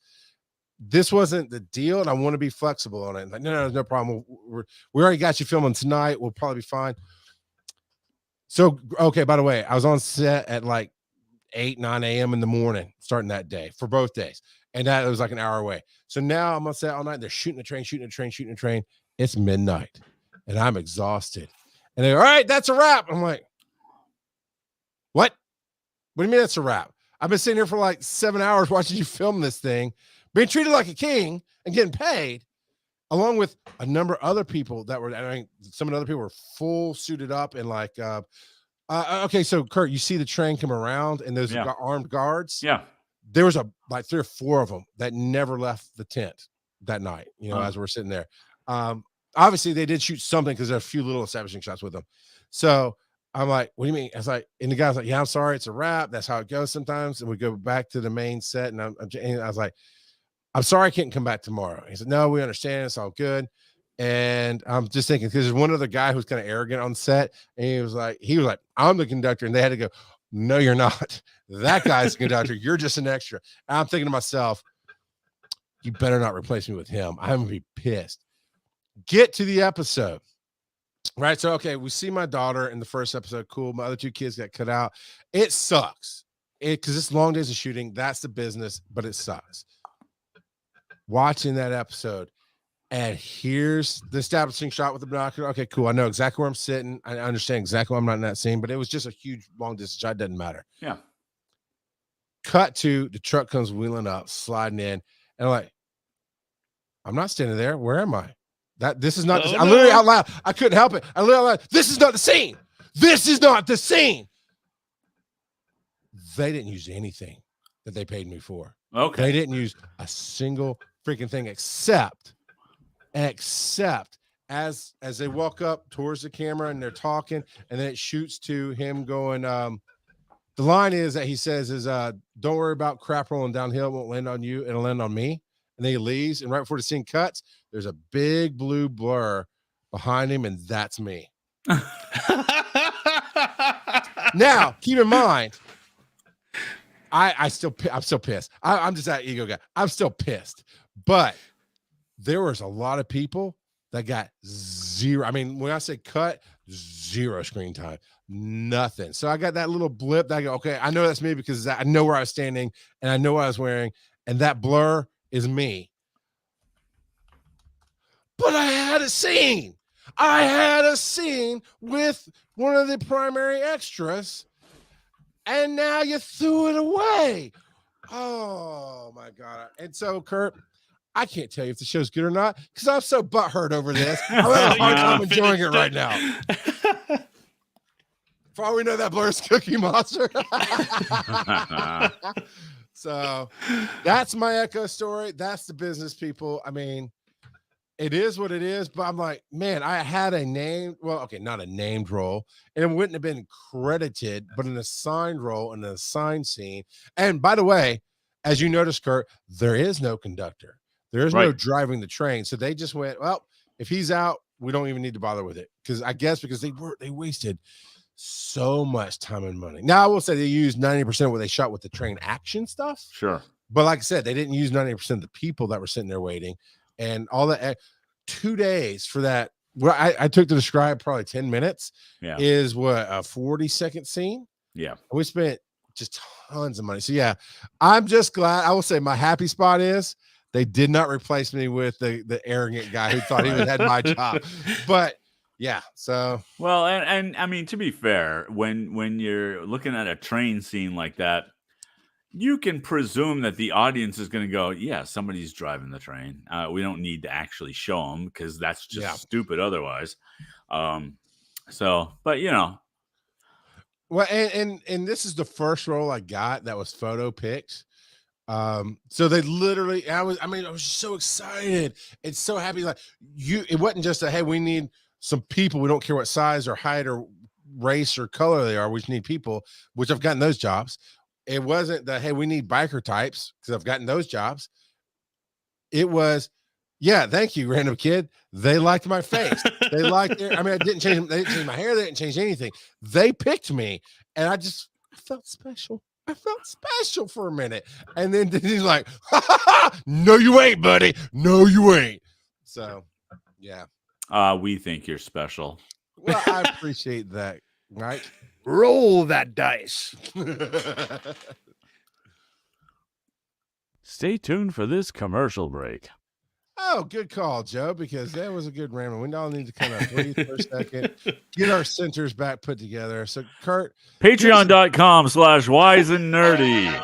this wasn't the deal, and I want to be flexible on it. Like, no, no problem. We already got you filming tonight. We'll probably be fine. So, okay, by the way, I was on set at like 8, 9 a.m. in the morning, starting that day for both days. And that was like an hour away. So now I'm on set all night. They're shooting a train. It's midnight, and I'm exhausted. And they're all right, that's a wrap. I'm like, what? What do you mean that's a wrap? I've been sitting here for like 7 hours watching you film this thing, being treated like a king and getting paid, along with a number of other people that were, I mean, some of the other people were full suited up and like, okay, so Kurt, you see the train come around and those armed guards. Yeah. There was like 3 or 4 of them that never left the tent that night, you know, as we're sitting there. Obviously they did shoot something because there's a few little establishing shots with them. So I'm like, what do you mean? I was like, and the guy's like, yeah, I'm sorry, it's a wrap. That's how it goes sometimes. And we go back to the main set, and I was like, I'm sorry I can't come back tomorrow. He said, no, we understand. It's all good. And I'm just thinking, because there's one other guy who's kind of arrogant on set, and he was like, I'm the conductor, and they had to go, no, you're not. That guy's the conductor. You're just an extra. And I'm thinking to myself, you better not replace me with him. I'm gonna be pissed. Get to the episode. Right. So, okay, we see my daughter in the first episode. Cool. My other 2 kids got cut out. It sucks. Because it's long days of shooting. That's the business, but it sucks. Watching that episode, and here's the establishing shot with the binocular. Okay, cool. I know exactly where I'm sitting. I understand exactly why I'm not in that scene, but it was just a huge long distance shot. Doesn't matter. Yeah. Cut to the truck comes wheeling up, sliding in, and I'm like, I'm not standing there. Where am I? This is not. I literally out loud. I couldn't help it. I literally out loud. This is not the scene. This is not the scene. They didn't use anything that they paid me for. Okay. They didn't use a single freaking thing except as they walk up towards the camera and they're talking, and then it shoots to him going. The line is that he says is don't worry about crap rolling downhill. It won't land on you. It'll land on me. And then he leaves, and right before the scene cuts, there's a big blue blur behind him, and that's me. Now, keep in mind, I'm still pissed. I'm just that ego guy. I'm still pissed. But there was a lot of people that got 0. I mean, when I say cut, 0 screen time, nothing. So I got that little blip that I go, okay, I know that's me because I know where I was standing and I know what I was wearing, and that blur is me. But I had a scene. With one of the primary extras, and now you threw it away. Oh my God. And so, Kurt, I can't tell you if the show's good or not because I'm so butthurt over this. I'm having a hard time enjoying it right now. For all we know, that blur's Cookie Monster. So that's my Echo story. That's the business, people. I mean, it is what it is, but I'm like, man, I had a name. Well, okay, not a named role, and it wouldn't have been credited, but an assigned role in an assigned scene. And by the way, as you noticed, Kurt, there is no conductor. There is no driving the train. So they just went, well, if he's out, we don't even need to bother with it. Because I guess because they wasted so much time and money. Now I will say they used 90% of what they shot with the train action stuff. Sure. But like I said, they didn't use 90% of the people that were sitting there waiting. And all that 2 days for that. Well, I took to describe probably 10 minutes is what a 40-second scene. Yeah. And we spent just tons of money. So yeah, I'm just glad. I will say my happy spot is they did not replace me with the arrogant guy who thought he had my job. But yeah, so well, and I mean, to be fair, when you're looking at a train scene like that, you can presume that the audience is going to go, yeah, somebody's driving the train. We don't need to actually show them because that's just stupid otherwise. So, but you know. Well, and this is the first role I got that was photo pics. So they literally, I was so excited and so happy. Like it wasn't just a, hey, we need some people. We don't care what size or height or race or color they are. We just need people, which I've gotten those jobs. It wasn't that, hey, we need biker types, because I've gotten those jobs. It was, yeah, thank you, random kid. They liked my face. They liked it. I mean, they didn't change my hair. They didn't change anything. They picked me, and I felt special. I felt special for a minute. And then he's like, ha, ha, ha, no, you ain't, buddy. No, you ain't. So, yeah. We think you're special. Well, I appreciate that, right? Roll that dice. Stay tuned for this commercial break. Oh, good call, Joe, because that was a good rambling. We all need to kind of breathe for a second, get our centers back put together. So, Kurt, Patreon.com/wise and nerdy.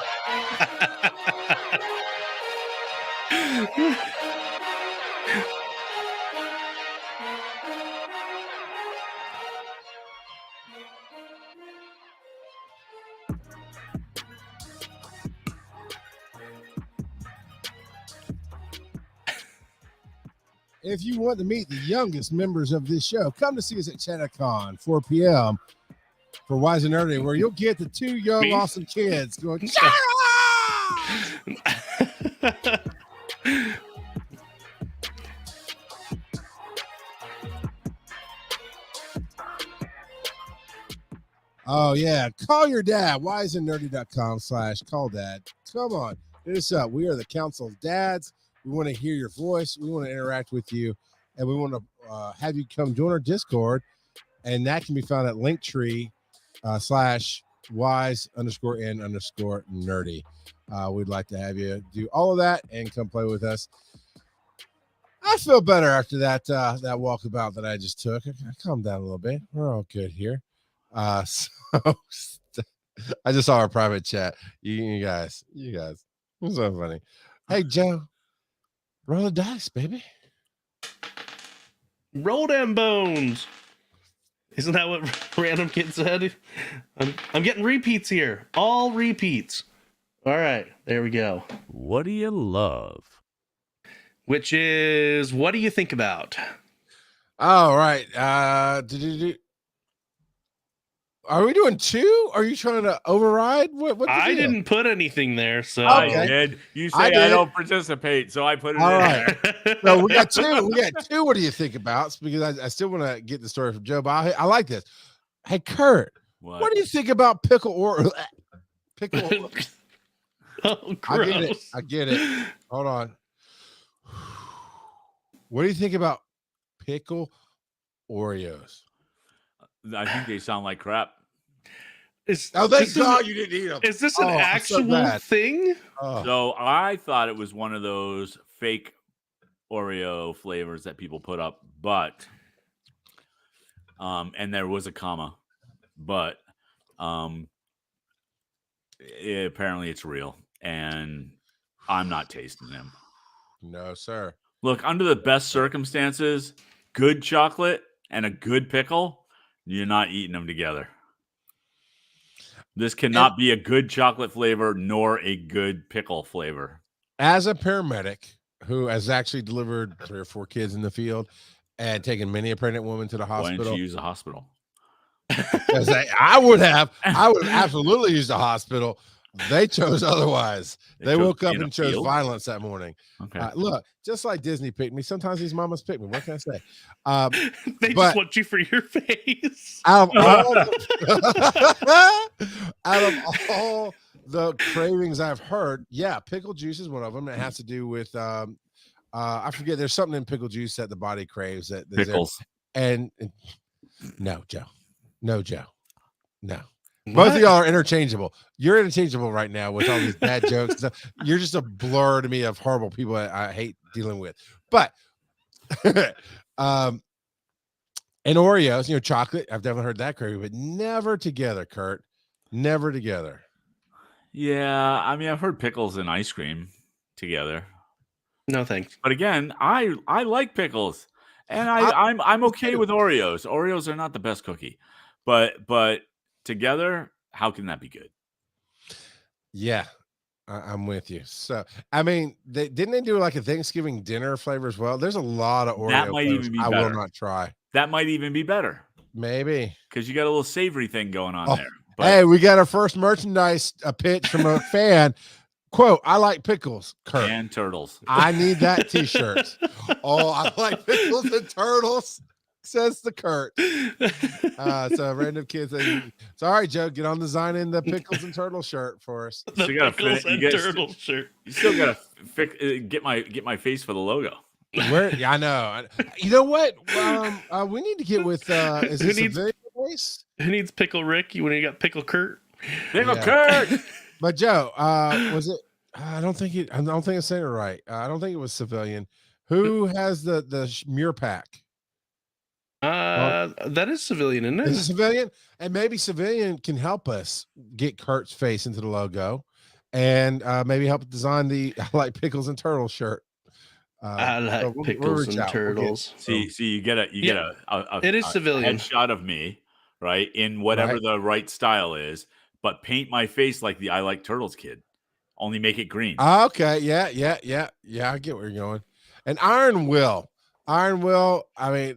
if you want to meet the youngest members of this show, come to see us at Chattacon, 4 p.m. for Wise and Nerdy, where you'll get the two young, awesome kids going, oh, yeah. Call your dad. wiseandnerdy.com/call dad. Come on. Hit us up. We are the Council of Dads. We want to hear your voice. We want to interact with you. And we want to have you come join our Discord. And that can be found at Linktree /wise_n_nerdy. We'd like to have you do all of that and come play with us. I feel better after that walkabout that I just took. I calmed down a little bit. We're all good here. So I just saw our private chat. You guys, it's so funny. Hey, Joe, roll the dice, baby. Roll them bones. Isn't that what Random Kid said? I'm getting repeats here. All repeats. All right, there we go. What do you love? Which is, what do you think about? All right. Are we doing two? Are you trying to override? What I didn't put anything there, so Okay. I did. You say I I, did. don't participate, so I put it All in right. there. So we got two. What do you think about? Because I still want to get the story from Joe, but I like this. Hey, Kurt, what do you think about pickle? Oh, gross. I get it. Hold on. What do you think about pickle Oreos? I think they sound like crap. Thank God you didn't eat them. Is this an actual thing? Oh. So I thought it was one of those fake Oreo flavors that people put up, but and there was a comma, but apparently it's real, and I'm not tasting them. No, sir. Look, under the best circumstances, good chocolate and a good pickle, you're not eating them together. This cannot be a good chocolate flavor nor a good pickle flavor. As a paramedic who has actually delivered 3 or 4 kids in the field and taken many a pregnant woman to the Why hospital. didn't you use a hospital? I would have absolutely used a hospital. They chose otherwise. They woke up and chose violence that morning. Okay. Look, just like Disney picked me, sometimes these mamas pick me. What can I say? They just want you for your face. Out of all the cravings I've heard, yeah, pickle juice is one of them. It has to do with I forget. There's something in pickle juice that the body craves. That Pickles. And no, Joe. No. Both of y'all are interchangeable. You're interchangeable right now with all these bad jokes and stuff. You're just a blur to me of horrible people I hate dealing with. But and Oreos, chocolate, I've definitely heard that craving, but never together, Kurt. Never together. Yeah, I mean, I've heard pickles and ice cream together. No thanks. But again, I like pickles, and I'm okay with Oreos. Oreos are not the best cookie, but together, how can that be good? Yeah, I'm with you. So, I mean, didn't they do like a Thanksgiving dinner flavor as well? There's a lot of Oreo That might flavors even be I will better. not try. That might even be better Maybe. because you got a little savory thing going on Oh, there. But hey, we got our first merchandise pitch from a fan. Quote, I like pickles, Kurt. and turtles. I need that t-shirt. Oh, I like pickles and turtles, says the Kurt. So random kids. Sorry, Joe, get on designing the pickles and turtle shirt for us. The So you gotta pickles fit it- and you guys- turtle shirt. You still gotta get my face for the logo. Where? Yeah, I know. You know what? We need to get with. Is Who it needs- civilian voice? Who needs Pickle Rick when you got Pickle Kurt? Pickle Yeah. Kurt. But Joe, was it? I don't think I'm saying it right. I don't think it was civilian. Who has the Muir pack? That is civilian, isn't Is it it? civilian? And maybe civilian can help us get Kurt's face into the logo, and maybe help design the I like pickles and turtle shirt. I like so we'll pickles reach and out. We'll get- turtles. See, you get a It is civilian. headshot of me, right, in whatever Right. the right style is, but paint my face like the I like turtles kid. Only make it green. Okay, yeah. I get where you're going. And Iron Will. I mean,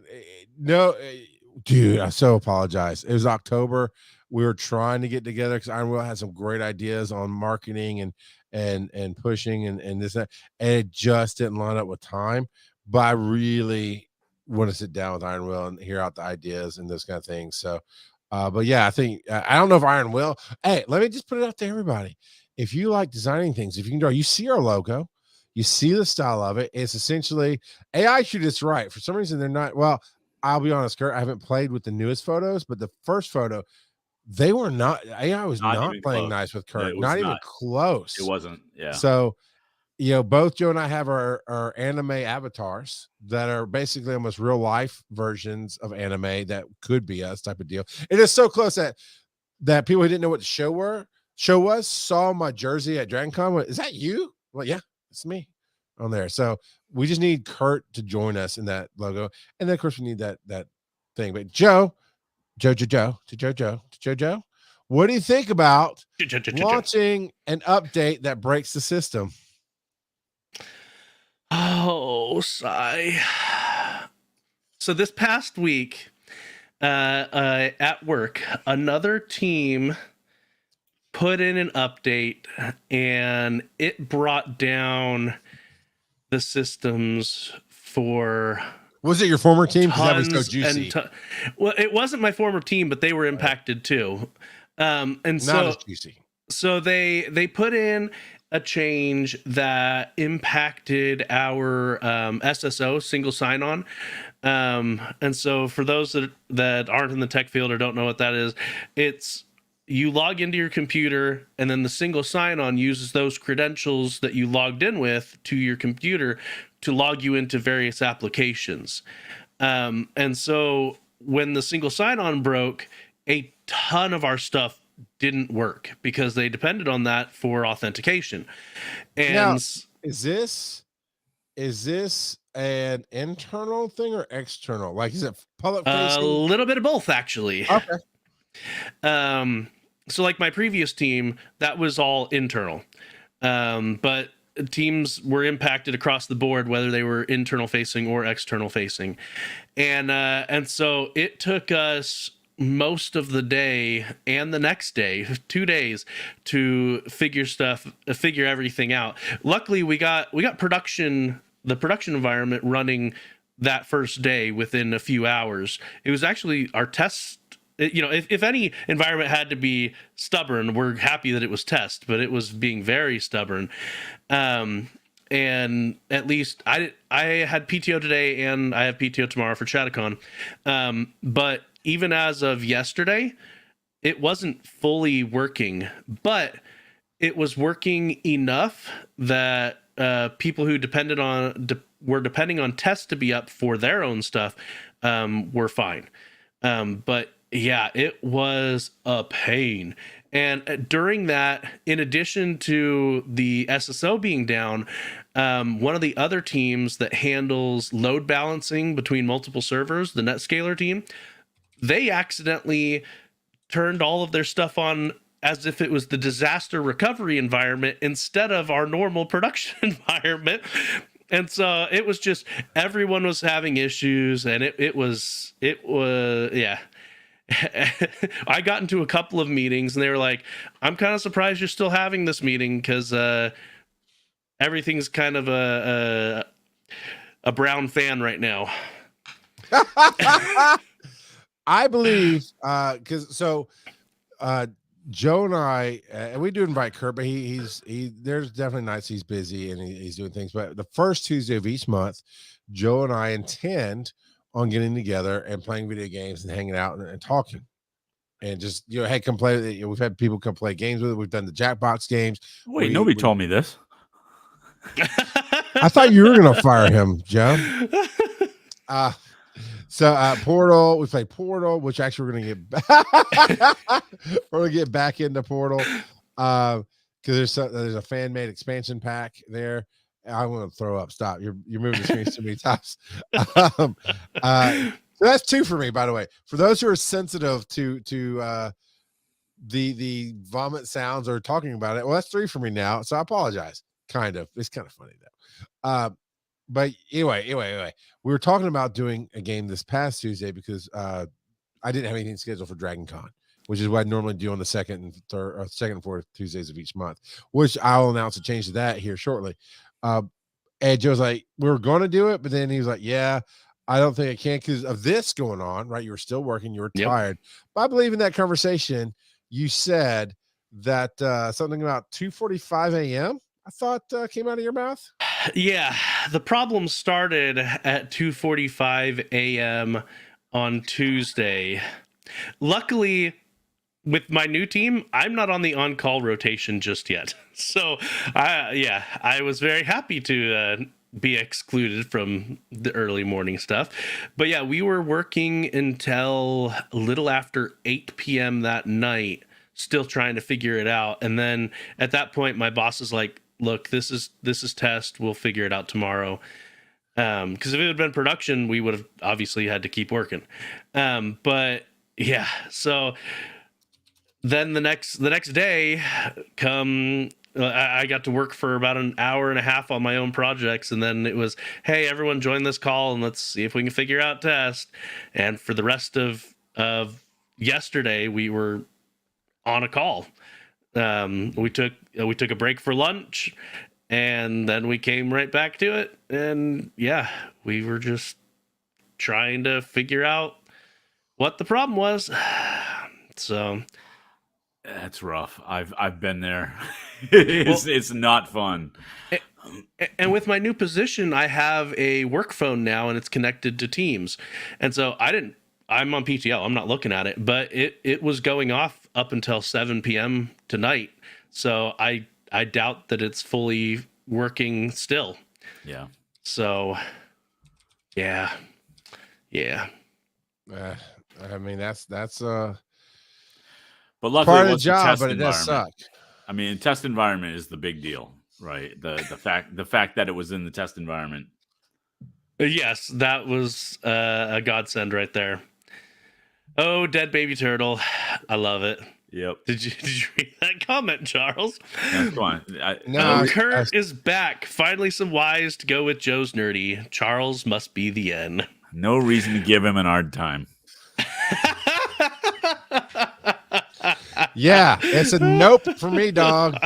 no, dude, I so apologize. It was October. We were trying to get together because Iron Will had some great ideas on marketing and pushing and this and it just didn't line up with time. But I really want to sit down with Iron Will and hear out the ideas and those kind of things. So, but yeah, I think I don't know if Iron Will. Hey, let me just put it out to everybody. If you like designing things, if you can draw, you see our logo, you see the style of it. It's essentially AI shoot it's right. For some reason, they're not. Well, I'll be honest, Kurt, I haven't played with the newest photos, but the first photo, they were not. AI was Not not even playing close. nice with No, Kurt. it was Not even not. close. It wasn't. Yeah. So, both Joe and I have our anime avatars that are basically almost real life versions of anime that could be us type of deal. It is so close that people who didn't know what the show was saw my jersey at DragonCon. Went, is that you? Well, yeah, it's me on there. So we just need Kurt to join us in that logo, and then of course we need that thing. But Joe, what do you think about launching an update that breaks the system? Oh, sigh. So this past week, at work, another team put in an update, and it brought down the systems for Was it your former team? Because that was so tons juicy. and well, it wasn't my former team, but they were impacted too. And Not so as juicy. so they put in a change that impacted our SSO, single sign-on. And so for those that aren't in the tech field or don't know what that is, it's you log into your computer, and then the single sign-on uses those credentials that you logged in with to your computer to log you into various applications. And so when the single sign-on broke, a ton of our stuff didn't work because they depended on that for authentication. And Now, is this an internal thing or external? Like, is it public a facing? little bit of both, actually. Okay. So like my previous team, that was all internal. But teams were impacted across the board, whether they were internal facing or external facing. And so it took us most of the day and the next day, 2 days, to figure everything out. Luckily, we got the production environment running that first day within a few hours. It was actually our test. If any environment had to be stubborn, we're happy that it was test, but it was being very stubborn. And at least I had PTO today, and I have PTO tomorrow for Chattacon. But even as of yesterday, it wasn't fully working, but it was working enough that people who were depending on tests to be up for their own stuff were fine. But yeah, it was a pain. And during that, in addition to the SSO being down, one of the other teams that handles load balancing between multiple servers, the NetScaler team, they accidentally turned all of their stuff on as if it was the disaster recovery environment instead of our normal production environment. And so it was just, everyone was having issues, and it was, yeah. I got into a couple of meetings and they were like, I'm kind of surprised you're still having this meeting, because everything's kind of a brown fan right now. I believe because Joe and I, and we do invite Kurt, but there's definitely nights he's busy and he's doing things. But the first Tuesday of each month, Joe and I intend on getting together and playing video games and hanging out and talking. And just, hey, come play. We've had people come play games with it. We've done the Jackbox games. Wait, nobody told me this. I thought you were going to fire him, Joe. So Portal, we play Portal, which actually we're gonna get back into Portal because there's a fan made expansion pack there. I want to throw up. Stop! You're moving the screens too many times. So that's 2 for me, by the way. For those who are sensitive to the vomit sounds or talking about it, well, that's 3 for me now. So I apologize. Kind of. It's kind of funny though. But anyway, we were talking about doing a game this past Tuesday because I didn't have anything scheduled for Dragon Con, which is what I normally do on the second and fourth Tuesdays of each month, which I'll announce a change to that here shortly. And Joe's like, we were going to do it, but then he was like, yeah, I don't think I can because of this going on, right? You were still working, you were tired. But I believe in that conversation, you said that something about 2:45 a.m. I thought came out of your mouth. Yeah, the problem started at 2:45 a.m. on Tuesday. Luckily, with my new team, I'm not on the on-call rotation just yet. So, I was very happy to be excluded from the early morning stuff. But yeah, we were working until a little after 8 p.m. that night, still trying to figure it out. And then at that point, my boss is like, look, this is test. We'll figure it out tomorrow. Because if it had been production, we would have obviously had to keep working. But yeah, so then the next day, I got to work for about an hour and a half on my own projects, and then it was, hey, everyone join this call and let's see if we can figure out test. And for the rest of yesterday, we were on a call. We took a break for lunch, and then we came right back to it. And yeah, we were just trying to figure out what the problem was. So that's rough. I've been there. It's not fun. And with my new position, I have a work phone now, and it's connected to Teams. And so I'm on PTO. I'm not looking at it, but it was going off up until 7 p.m. tonight. So I doubt that it's fully working still. Yeah. So, yeah. I mean, that's but luckily, part of the it's job, but it does suck. I mean, test environment is the big deal, right? The fact that it was in the test environment. Yes, that was a godsend right there. Oh, dead baby turtle. I love it. Yep. Did you read that comment, Charles? No, go on. Kurt is back. Finally some whys to go with Joe's nerdy. Charles must be the N. No reason to give him an hard time. Yeah, it's a nope for me, dog.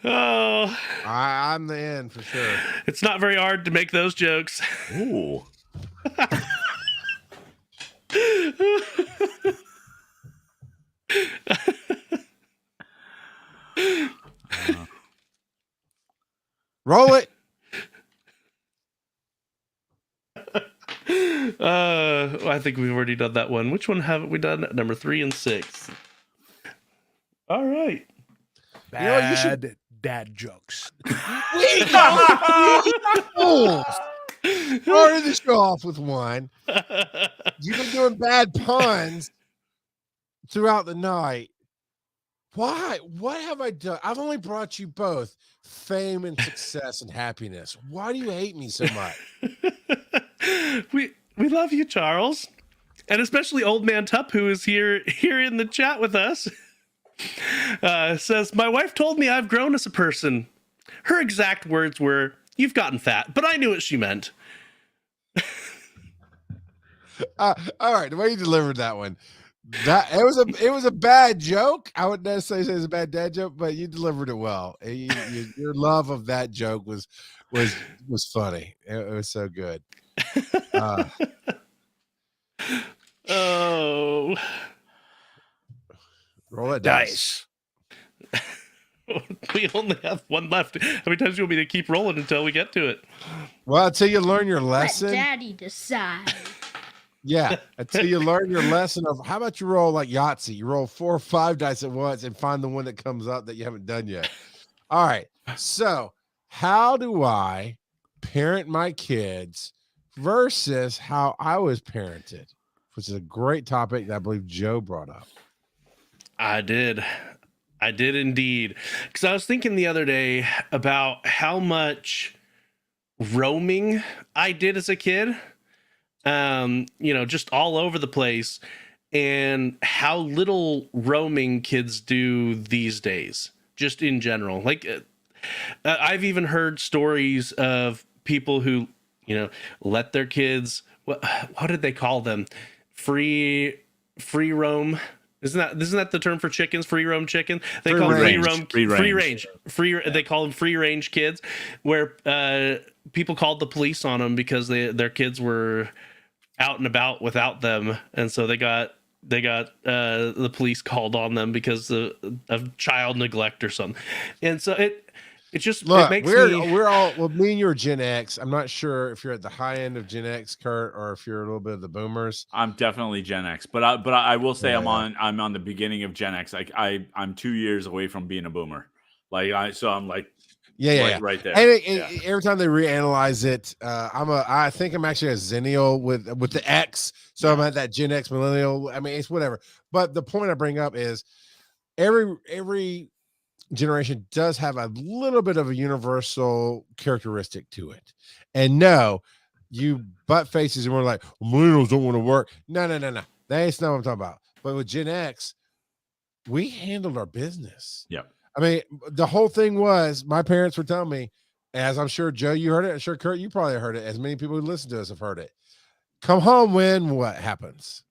Oh, I'm the N for sure. It's not very hard to make those jokes. Ooh. Roll it. I think we've already done that one. Which one haven't we done? Number 3 and 6. All right. Bad dad jokes. We started the show off with one. You've been doing bad puns throughout the night. Why? What have I done? I've only brought you both fame and success and happiness. Why do you hate me so much? We love you, Charles, and especially Old Man Tup, who is here in the chat with us. Says, my wife told me I've grown as a person. Her exact words were, "You've gotten fat," but I knew what she meant. All right, the way you delivered that one, that it was a bad joke. I wouldn't necessarily say it's a bad dad joke, but you delivered it well. Your love of that joke was funny. It was so good. Oh, Roll that dice. we only have one left. How many times do you want me to keep rolling until we get to it? Well, until you learn your Let lesson. Daddy decide. Yeah, until you learn your lesson of how about you roll like Yahtzee? You roll 4 or 5 dice at once and find the one that comes up that you haven't done yet. All right. So, how do I parent my kids versus how I was parented? Which is a great topic that I believe Joe brought up. I did indeed. Because I was thinking the other day about how much roaming I did as a kid. Just all over the place, and how little roaming kids do these days, just in general. Like, I've even heard stories of people who, let their kids, what did they call them? Free roam. Isn't that the term for chickens? Free roam chicken. They call them free range. They call them free range kids, where people called the police on them because their kids were out and about without them, and so they got the police called on them because of child neglect or something. And so it just Look, it makes we're all, well, me and you are Gen X. I'm not sure if you're at the high end of Gen X, Kurt, or if you're a little bit of the boomers. I'm definitely Gen X, but I will say Yeah. I'm on the beginning of Gen X. Like I'm 2 years away from being a boomer. I'm like right there. And every time they reanalyze it, I think I'm actually a Zennial with the X, so I'm at that Gen X millennial. I mean, it's whatever. But the point I bring up is every generation does have a little bit of a universal characteristic to it. And no, you butt faces and we're like, millennials don't want to work. No. That ain't not what I'm talking about. But with Gen X, we handled our business. Yep. I mean, the whole thing was my parents were telling me, as I'm sure Joe, you heard it. I'm sure Kurt, you probably heard it. As many people who listen to us have heard it. Come home when what happens?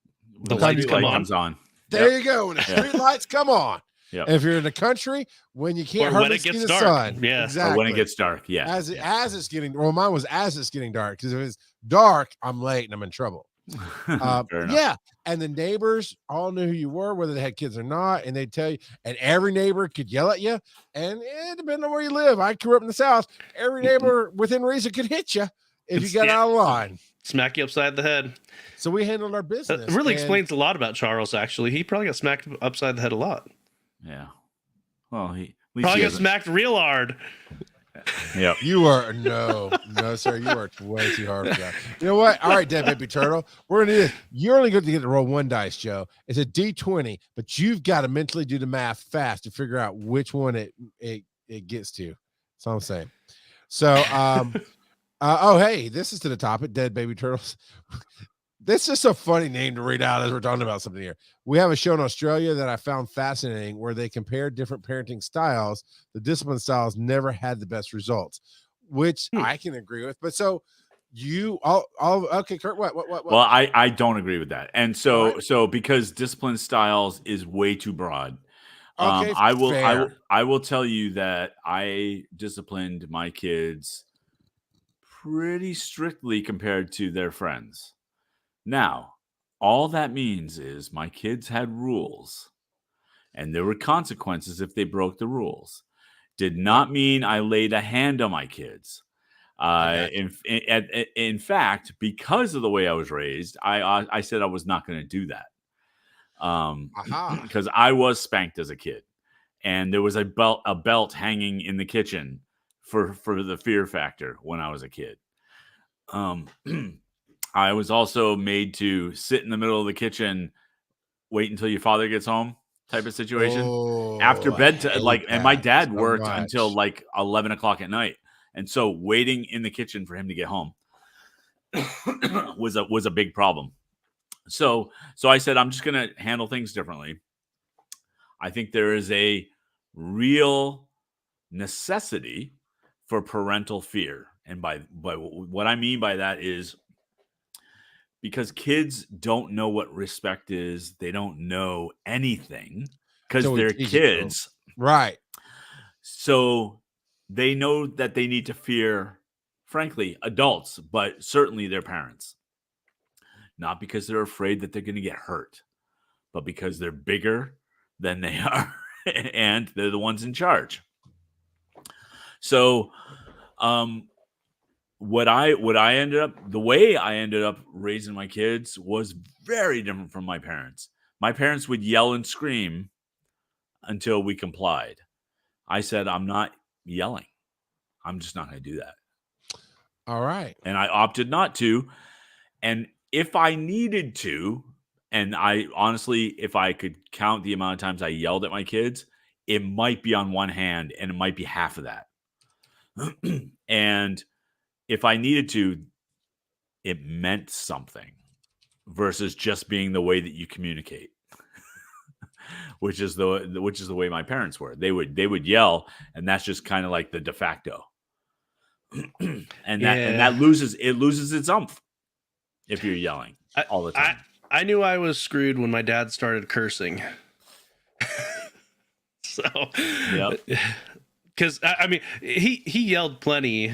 The lights comes on. There you go. When the street lights come on. Yep. If you're in the country, when you can't Or hardly see the dark. sun. Yeah. Exactly. Or when it gets dark. Yeah. As it's getting, well, mine was as it's getting dark, because if it's dark, I'm late and I'm in trouble. Yeah. And the neighbors all knew who you were, whether they had kids or not, and they'd tell you, and every neighbor could yell at you. And it depending on where you live. I grew up in the South. Every neighbor within reason could hit you if you got out of line. Smack you upside the head. So we handled our business. It really explains a lot about Charles, actually. He probably got smacked upside the head a lot. Yeah. Well, he probably got smacked real hard. Yeah. You are no, sir. You are way too hard for that. You know what? All right, Dead Baby Turtle. We're gonna do this. You're only going to get to roll 1 dice, Joe. It's a D20, but you've got to mentally do the math fast to figure out which one it gets to. That's all I'm saying. So, oh hey, this is to the topic, Dead Baby Turtles. This is just a funny name to read out as we're talking about something here. We have a show in Australia that I found fascinating where they compare different parenting styles. The discipline styles never had the best results, which I can agree with. But so you all okay, Kurt, what? Well, I don't agree with that. And so because discipline styles is way too broad. Okay, I will tell you that I disciplined my kids pretty strictly compared to their friends. Now, all that means is my kids had rules, and there were consequences if they broke the rules. Did not mean I laid a hand on my kids. In fact, because of the way I was raised, I said I was not going to do that. Because I was spanked as a kid, and there was a belt hanging in the kitchen for the fear factor when I was a kid. I was also made to sit in the middle of the kitchen, wait until your father gets home type of situation. After bedtime, and my dad worked until like 11 o'clock at night. And so waiting in the kitchen for him to get home was a big problem. So I said, I'm just going to handle things differently. I think there is a real necessity for parental fear. And by what I mean by that is because kids don't know what respect is. They don't know anything because So we they're teach it to 'em. kids. Right. So they know that they need to fear, frankly, adults, but certainly their parents. Not because they're afraid that they're going to get hurt, but because they're bigger than they are and they're the ones in charge. So, the way I ended up raising my kids was very different from my parents. My parents would yell and scream until we complied. I said, I'm not yelling. I'm just not going to do that. All right. And I opted not to. And if I needed to, and I honestly, if I could count the amount of times I yelled at my kids, it might be on one hand and it might be half of that. And if I needed to, it meant something versus just being the way that you communicate, which is the way my parents were. They would yell, and that's just kind of like the de facto. and that loses its umph if you're yelling all the time. I knew I was screwed when my dad started cursing. So, because I mean, he yelled plenty,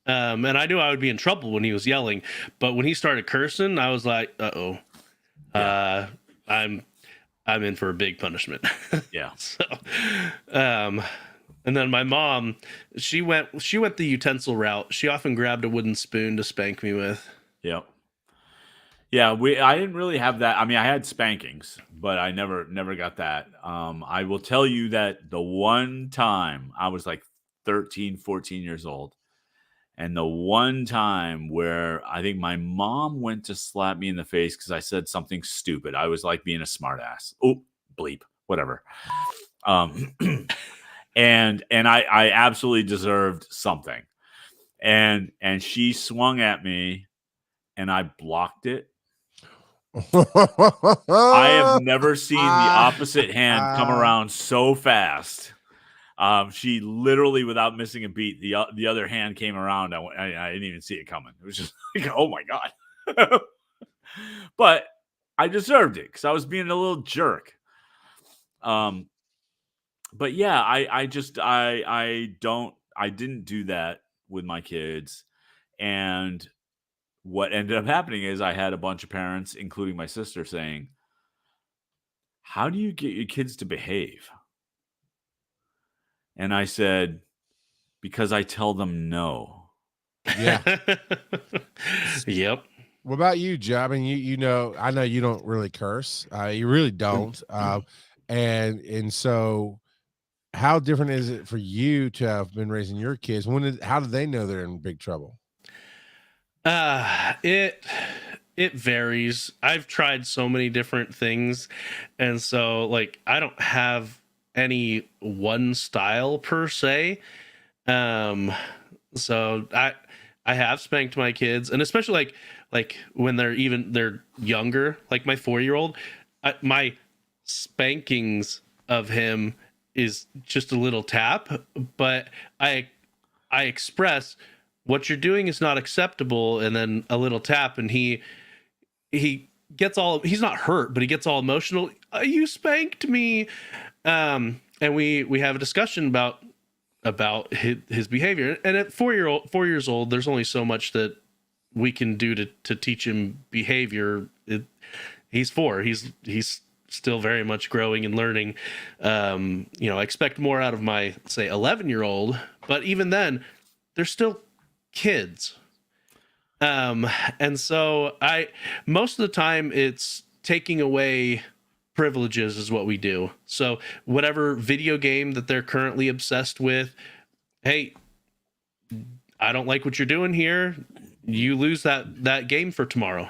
and I knew I would be in trouble when he was yelling. But when he started cursing, I was like, I'm in for a big punishment. Yeah. So, and then my mom, she went the utensil route. She often grabbed a wooden spoon to spank me with. Yep. Yeah, I didn't really have that. I mean, I had spankings, but I never got that. I will tell you that the one time I was like 13, 14 years old, and the one time where I think my mom went to slap me in the face because I said something stupid. I was like being a smartass. Oh, bleep, whatever. And I absolutely deserved something. And she swung at me, and I blocked it. I have never seen the opposite hand come around so fast. She literally, without missing a beat, the other hand came around. I didn't even see it coming. It was just like, oh my God. But I deserved it because I was being a little jerk. But yeah, I didn't do that with my kids. And what ended up happening is I had a bunch of parents, including my sister, saying, how do you get your kids to behave? And I said, because I tell them no. Yeah. Yep. What about you, Joe? I mean, I know you don't really curse. You really don't. And so how different is it for you to have been raising your kids? How did they know they're in big trouble? It varies. I've tried so many different things, and so like I don't have any one style per se. So I have spanked my kids, and especially like when they're younger, like my 4-year-old, my spankings of him is just a little tap, but I express what you're doing is not acceptable, and then a little tap, and he gets he's not hurt, but he gets all emotional. You spanked me. And we have a discussion about his behavior. And at 4 years old, there's only so much that we can do to teach him behavior. He's 4. He's still very much growing and learning. I expect more out of my, say, 11-year-old, but even then, they're still kids. And so most of the time it's taking away privileges is what we do. So whatever video game that they're currently obsessed with, hey, I don't like what you're doing here. You lose that game for tomorrow.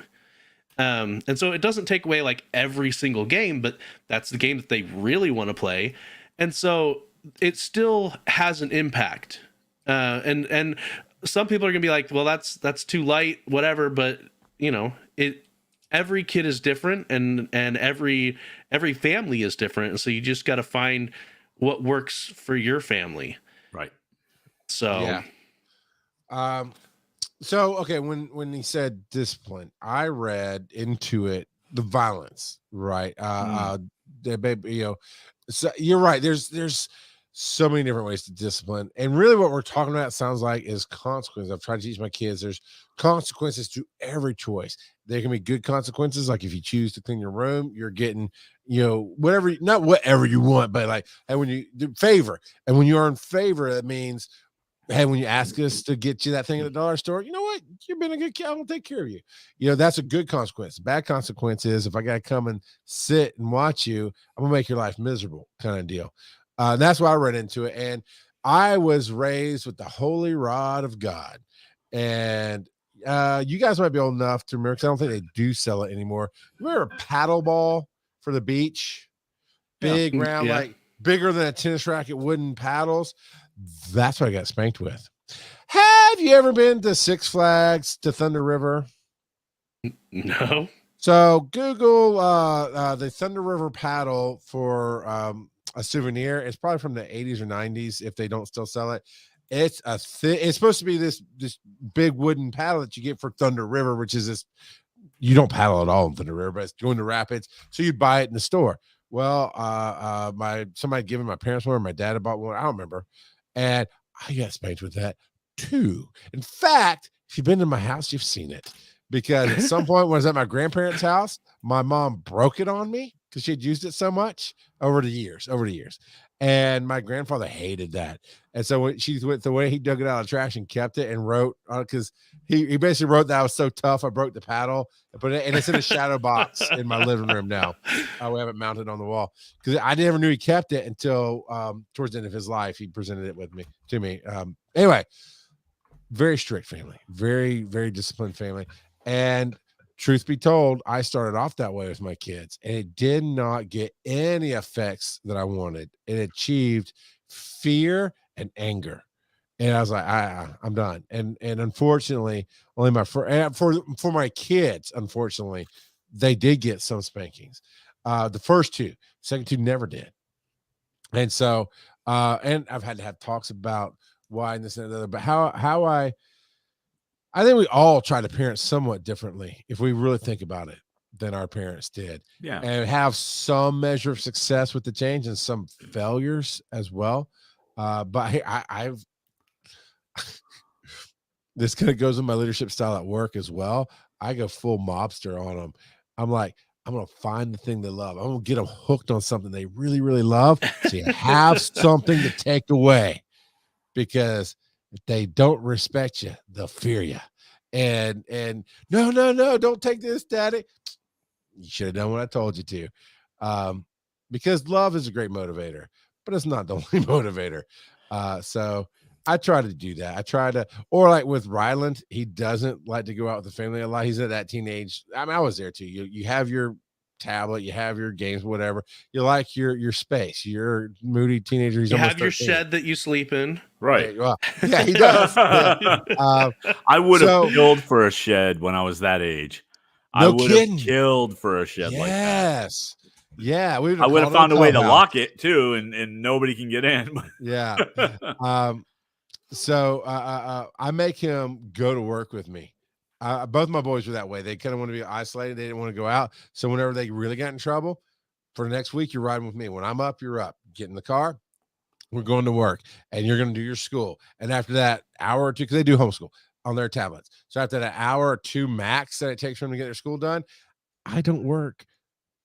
And so it doesn't take away like every single game, but that's the game that they really want to play. And so it still has an impact. And some people are gonna be like, well, that's too light, whatever. But every kid is different, and every family is different, and so you just got to find what works for your family. Right. So Yeah. So okay, when he said discipline, I read into it the violence, right? The baby, so you're right. There's so many different ways to discipline, and really what we're talking about sounds like is consequences. I've tried to teach my kids there's consequences to every choice. There can be good consequences, like if you choose to clean your room, you're getting, whatever, not whatever you want, but like, and when you do favor, and when you earn favor, that means, hey, when you ask us to get you that thing at the dollar store, you know what? You've been a good kid. I'm gonna take care of you. That's a good consequence. Bad consequence is if I gotta come and sit and watch you, I'm gonna make your life miserable, kind of deal. That's why I read into it. And I was raised with the holy rod of God. And you guys might be old enough to remember, because I don't think they do sell it anymore. Remember a paddle ball for the beach? Big round, Yeah. like bigger than a tennis racket, wooden paddles. That's what I got spanked with. Have you ever been to Six Flags to Thunder River? No. So Google the Thunder River paddle for a souvenir. It's probably from the 80s or 90s if they don't still sell it. It's it's supposed to be this big wooden paddle that you get for Thunder River, which is this, you don't paddle at all in Thunder River, but it's going to rapids. So you'd buy it in the store. Well, somebody giving my parents one, or my dad bought one, I don't remember. And I got spanked with that too. In fact, if you've been to my house, you've seen it. Because at some point when I was at my grandparents' house, my mom broke it on me because she had used it so much over the years. And my grandfather hated that. And so when she went the way, he dug it out of the trash and kept it and wrote, because he basically wrote that I was so tough I broke the paddle, and it's in a shadow box in my living room now. We have it mounted on the wall because I never knew he kept it until towards the end of his life. He presented it to me. Anyway, very strict family, very, very disciplined family. And truth be told, I started off that way with my kids, and it did not get any effects that I wanted. It achieved fear and anger. And I was like, I'm done. And unfortunately, only for my kids, unfortunately, they did get some spankings. The first two, second two never did. And so, and I've had to have talks about why and this and the other, but how I think we all try to parent somewhat differently, if we really think about it, than our parents did. Yeah. And have some measure of success with the change and some failures as well. But I've this kind of goes in my leadership style at work as well. I go full mobster on them. I'm like, I'm going to find the thing they love. I'm going to get them hooked on something they really, really love. So you have something to take away, because if they don't respect you, they'll fear you. And no, don't take this, Daddy. You should have done what I told you to. Because love is a great motivator, but it's not the only motivator. So I try to do that. I try to, or like with Ryland, he doesn't like to go out with the family a lot. He's at that teenage. I mean, I was there too. You have your tablet, you have your games, whatever. You like your space. You're a moody teenager. He's You almost have your 13. shed that you sleep in. Right. Well, yeah, he does. Yeah. I would have killed for a shed when I was that age. I would have killed for a shed like that. Yes. Yeah. I would have found a way to lock it too, and nobody can get in. Yeah. So I make him go to work with me. Both my boys were that way. They kind of want to be isolated. They didn't want to go out. So whenever they really got in trouble, for the next week, you're riding with me. When I'm up, you're up. Get in the car. We're going to work, and you're going to do your school. And after that hour or two, because they do homeschool on their tablets. So after that hour or two max that it takes for them to get their school done, I don't work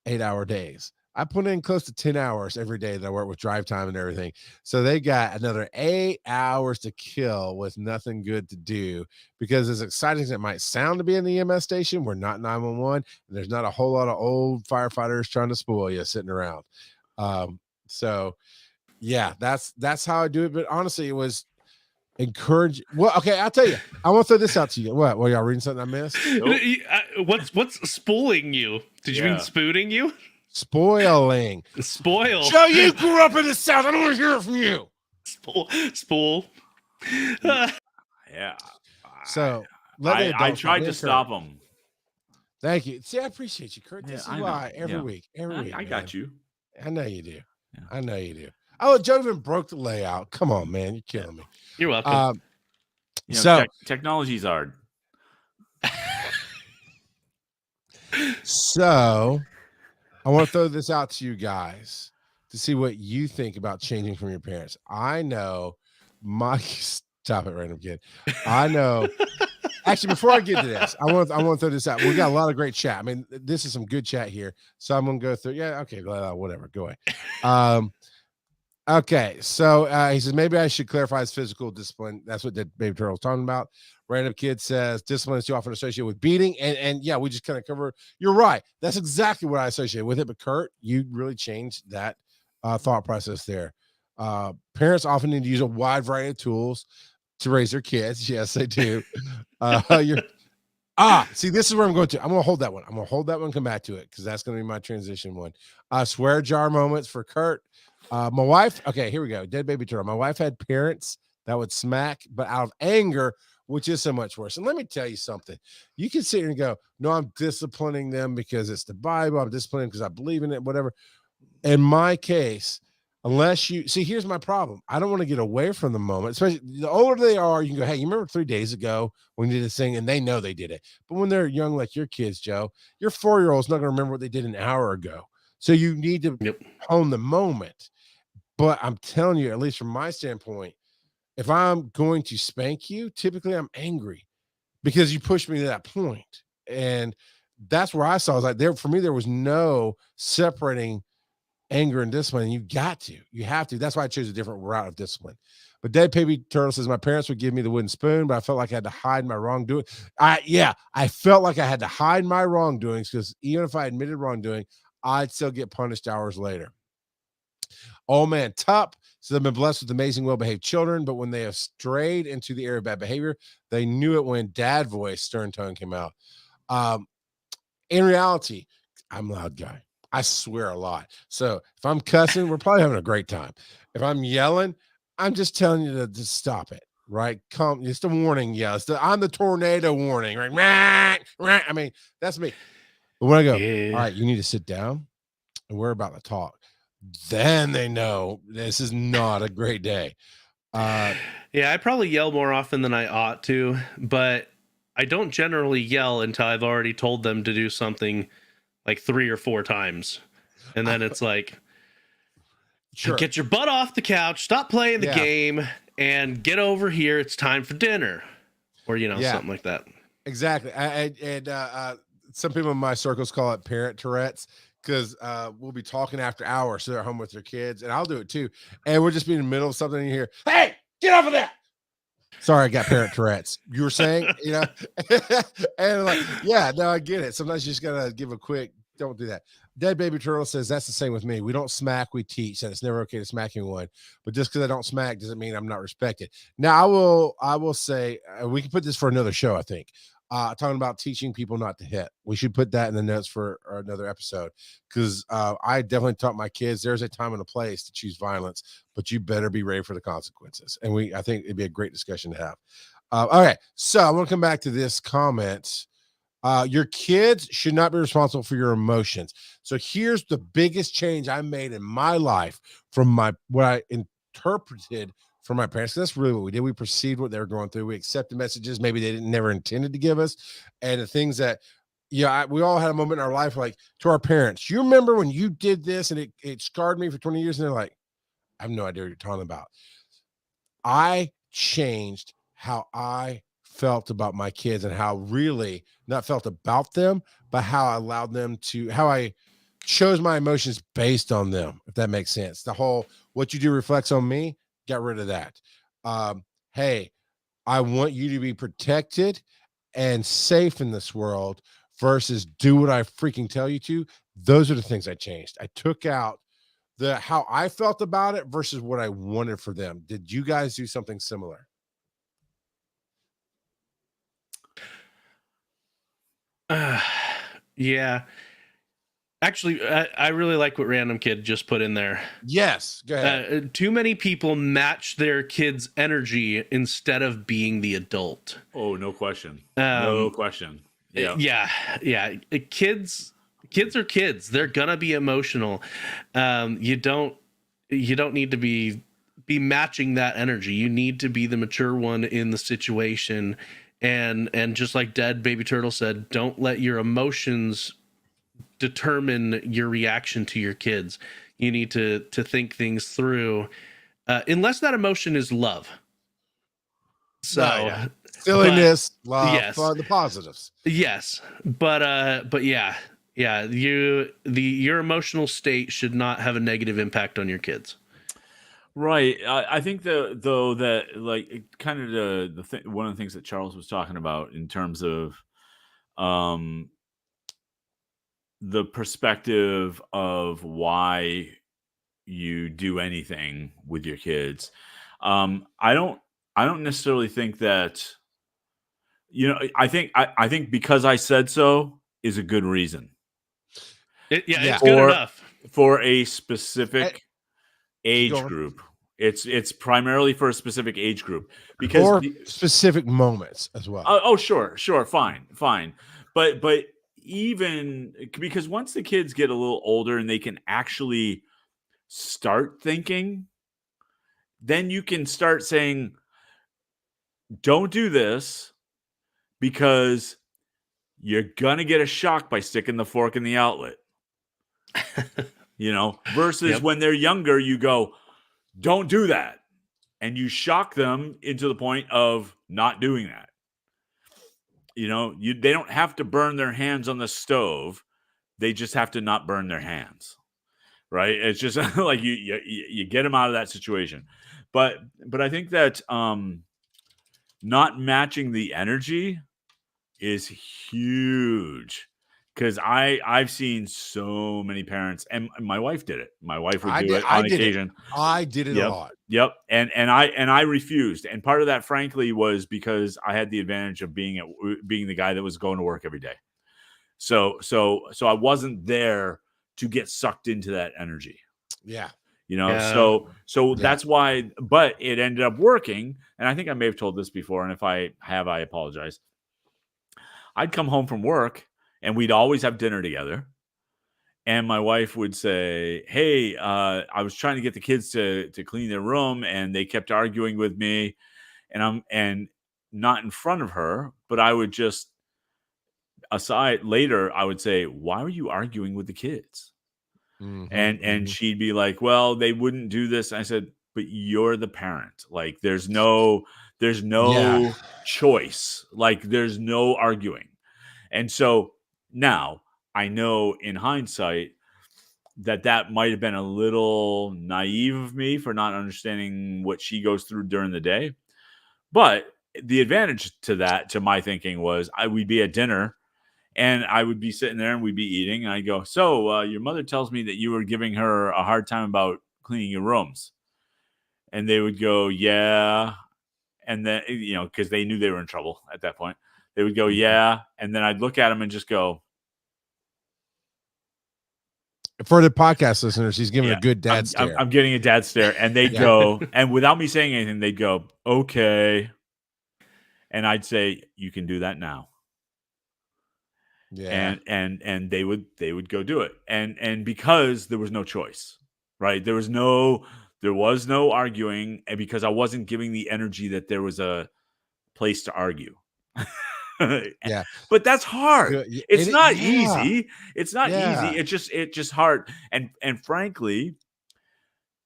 8-hour days. I put in close to 10 hours every day that I work with drive time and everything. So they got another 8 hours to kill with nothing good to do, because as exciting as it might sound to be in the EMS station, we're not 911, and there's not a whole lot of old firefighters trying to spoil you sitting around. So yeah, that's how I do it. But honestly, it was encourage. Well, okay, I'll tell you. I want to throw this out to you. What? Well, y'all reading something I missed? Nope. What's spooling you? Did you mean spooning you? Spoiling. Spoil. Joe, you grew up in the South. I don't want to hear it from you. Spool. Yeah. So I tried to stop him. Thank you. See, I appreciate you, Kurt. Yeah, This is I know. why every Yeah. week, I got you. I know you do. Yeah. I know you do. Oh, Joe even broke the layout. Come on, man. You're killing me. You're welcome. So Technology's hard. So I want to throw this out to you guys to see what you think about changing from your parents. I know my stop it, random kid. I know. Actually, before I get to this, I want to throw this out. We got a lot of great chat. I mean, this is some good chat here. So I'm gonna go through. Yeah, okay, whatever. Go away. Okay, so he says maybe I should clarify his physical discipline. That's what the baby turtle's talking about. Random kid says discipline is too often associated with beating, and yeah, we just kind of cover. You're right. That's exactly what I associate with it. But Kurt, you really changed that thought process there. Parents often need to use a wide variety of tools to raise their kids. Yes, they do. See, this is where I'm going to. I'm going to hold that one. I'm going to hold that one. Come back to it because that's going to be my transition one. Swear jar moments for Kurt. My wife. Okay, here we go. Dead baby turtle. My wife had parents that would smack, but out of anger, which is so much worse. And let me tell you something. You can sit here and go, "No, I'm disciplining them because it's the Bible. I'm disciplining because I believe in it." Whatever. In my case, unless you see, here's my problem. I don't want to get away from the moment, especially the older they are. You can go, "Hey, you remember 3 days ago when you did this thing?" And they know they did it. But when they're young, like your kids, Joe, your 4-year-old's not going to remember what they did an hour ago. So you need to hone the moment. But I'm telling you, at least from my standpoint, if I'm going to spank you, typically I'm angry because you pushed me to that point. And that's where I saw, I was like, there for me, there was no separating anger and discipline. You have to. That's why I chose a different route of discipline. But Dead Baby Turtle says my parents would give me the wooden spoon, but I felt like I had to hide my wrongdoing. I felt like I had to hide my wrongdoings because even if I admitted wrongdoing, I'd still get punished hours later. Oh man, Tup says I've been blessed with amazing, well-behaved children, but when they have strayed into the area of bad behavior, they knew it when dad voice, stern tone came out. In reality, I'm a loud guy. I swear a lot. So if I'm cussing, we're probably having a great time. If I'm yelling, I'm just telling you to stop it, right? Come, it's the warning. Yeah, I'm the tornado warning, right? I mean, that's me. But when I go, all right, you need to sit down and we're about to talk. Then they know this is not a great day. Yeah, I probably yell more often than I ought to, but I don't generally yell until I've already told them to do something like 3 or 4 times. And then it's like, sure, get your butt off the couch, stop playing the game, and get over here. It's time for dinner. Or, something like that. Exactly. Some people in my circles call it parent Tourette's. Because we'll be talking after hours, so they're home with their kids, and I'll do it too. And we'll just be in the middle of something, and you hear, "Hey, get off of that!" Sorry, I got parent Tourette's. You were saying, and like, yeah, no, I get it. Sometimes you just gotta give a quick. Don't do that. Dead Baby Turtle says that's the same with me. We don't smack, we teach, and it's never okay to smack anyone. But just because I don't smack doesn't mean I'm not respected. Now, I will say we can put this for another show. I think. Talking about teaching people not to hit. We should put that in the notes for another episode because I definitely taught my kids there's a time and a place to choose violence, but you better be ready for the consequences. And I think it'd be a great discussion to have. Okay, so I want to come back to this comment. Your kids should not be responsible for your emotions. So here's the biggest change I made in my life from what I interpreted from my parents. That's really what we did. We perceived what they were going through. We accepted messages maybe they never intended to give us, and the things that, we all had a moment in our life, like to our parents. You remember when you did this, and it scarred me for 20 years. And they're like, I have no idea what you're talking about. I changed how I felt about my kids and how really not felt about them, but how I allowed them to, how I chose my emotions based on them, if that makes sense. The whole what you do reflects on me. Got rid of that. Hey, I want you to be protected and safe in this world versus do what I freaking tell you to. Those are the things I changed. I took out how I felt about it versus what I wanted for them. Did you guys do something similar? Yeah. Actually, I really like what Random Kid just put in there. Yes, go ahead. Too many people match their kids' energy instead of being the adult. Oh, no question. No question. Yeah. Kids are kids. They're gonna be emotional. You don't need to be matching that energy. You need to be the mature one in the situation. And just like Dead Baby Turtle said, don't let your emotions determine your reaction to your kids. You need to think things through, unless that emotion is love. So, silliness, love, yes. fun, the positives. Yes, but yeah, your emotional state should not have a negative impact on your kids. Right. I think though that like kind of one of the things that Charles was talking about in terms of the perspective of why you do anything with your kids. I don't necessarily think that, I think because I said so is a good reason. It's good enough for a specific age group. It's primarily for a specific age group because or specific moments as well. Oh, sure, fine. But even because once the kids get a little older and they can actually start thinking, then you can start saying, don't do this because you're gonna get a shock by sticking the fork in the outlet. Versus when they're younger, you go, don't do that. And you shock them into the point of not doing that. They don't have to burn their hands on the stove. They just have to not burn their hands. Right. It's just like you get them out of that situation. But I think that not matching the energy is huge. Because I've seen so many parents, and my wife did it. My wife would do it on occasion. I did it a lot. Yep. And I refused. And part of that, frankly, was because I had the advantage of being the guy that was going to work every day. So I wasn't there to get sucked into that energy. Yeah. So that's why, but it ended up working. And I think I may have told this before. And if I have, I apologize. I'd come home from work and we'd always have dinner together. And my wife would say, hey, I was trying to get the kids to clean their room and they kept arguing with me, and not in front of her, but I would just aside later, I would say, why are you arguing with the kids? And she'd be like, well, they wouldn't do this. I said, but you're the parent. Like there's no choice. Like there's no arguing. And so now I know in hindsight that might have been a little naive of me for not understanding what she goes through during the day. But the advantage to my thinking was we'd be at dinner and I would be sitting there and we'd be eating. And I'd go, so your mother tells me that you were giving her a hard time about cleaning your rooms. And they would go, yeah. And then, because they knew they were in trouble at that point. They would go, yeah. And then I'd look at them and just go. For the podcast listeners, he's giving a good dad stare. I'm getting a dad stare. And they'd go, and without me saying anything, they'd go, okay. And I'd say, you can do that now. Yeah. And they would go do it. And because there was no choice, right? There was no arguing, and because I wasn't giving the energy that there was a place to argue. Yeah. But that's hard. It's not easy. It's not easy. It's just hard. And frankly,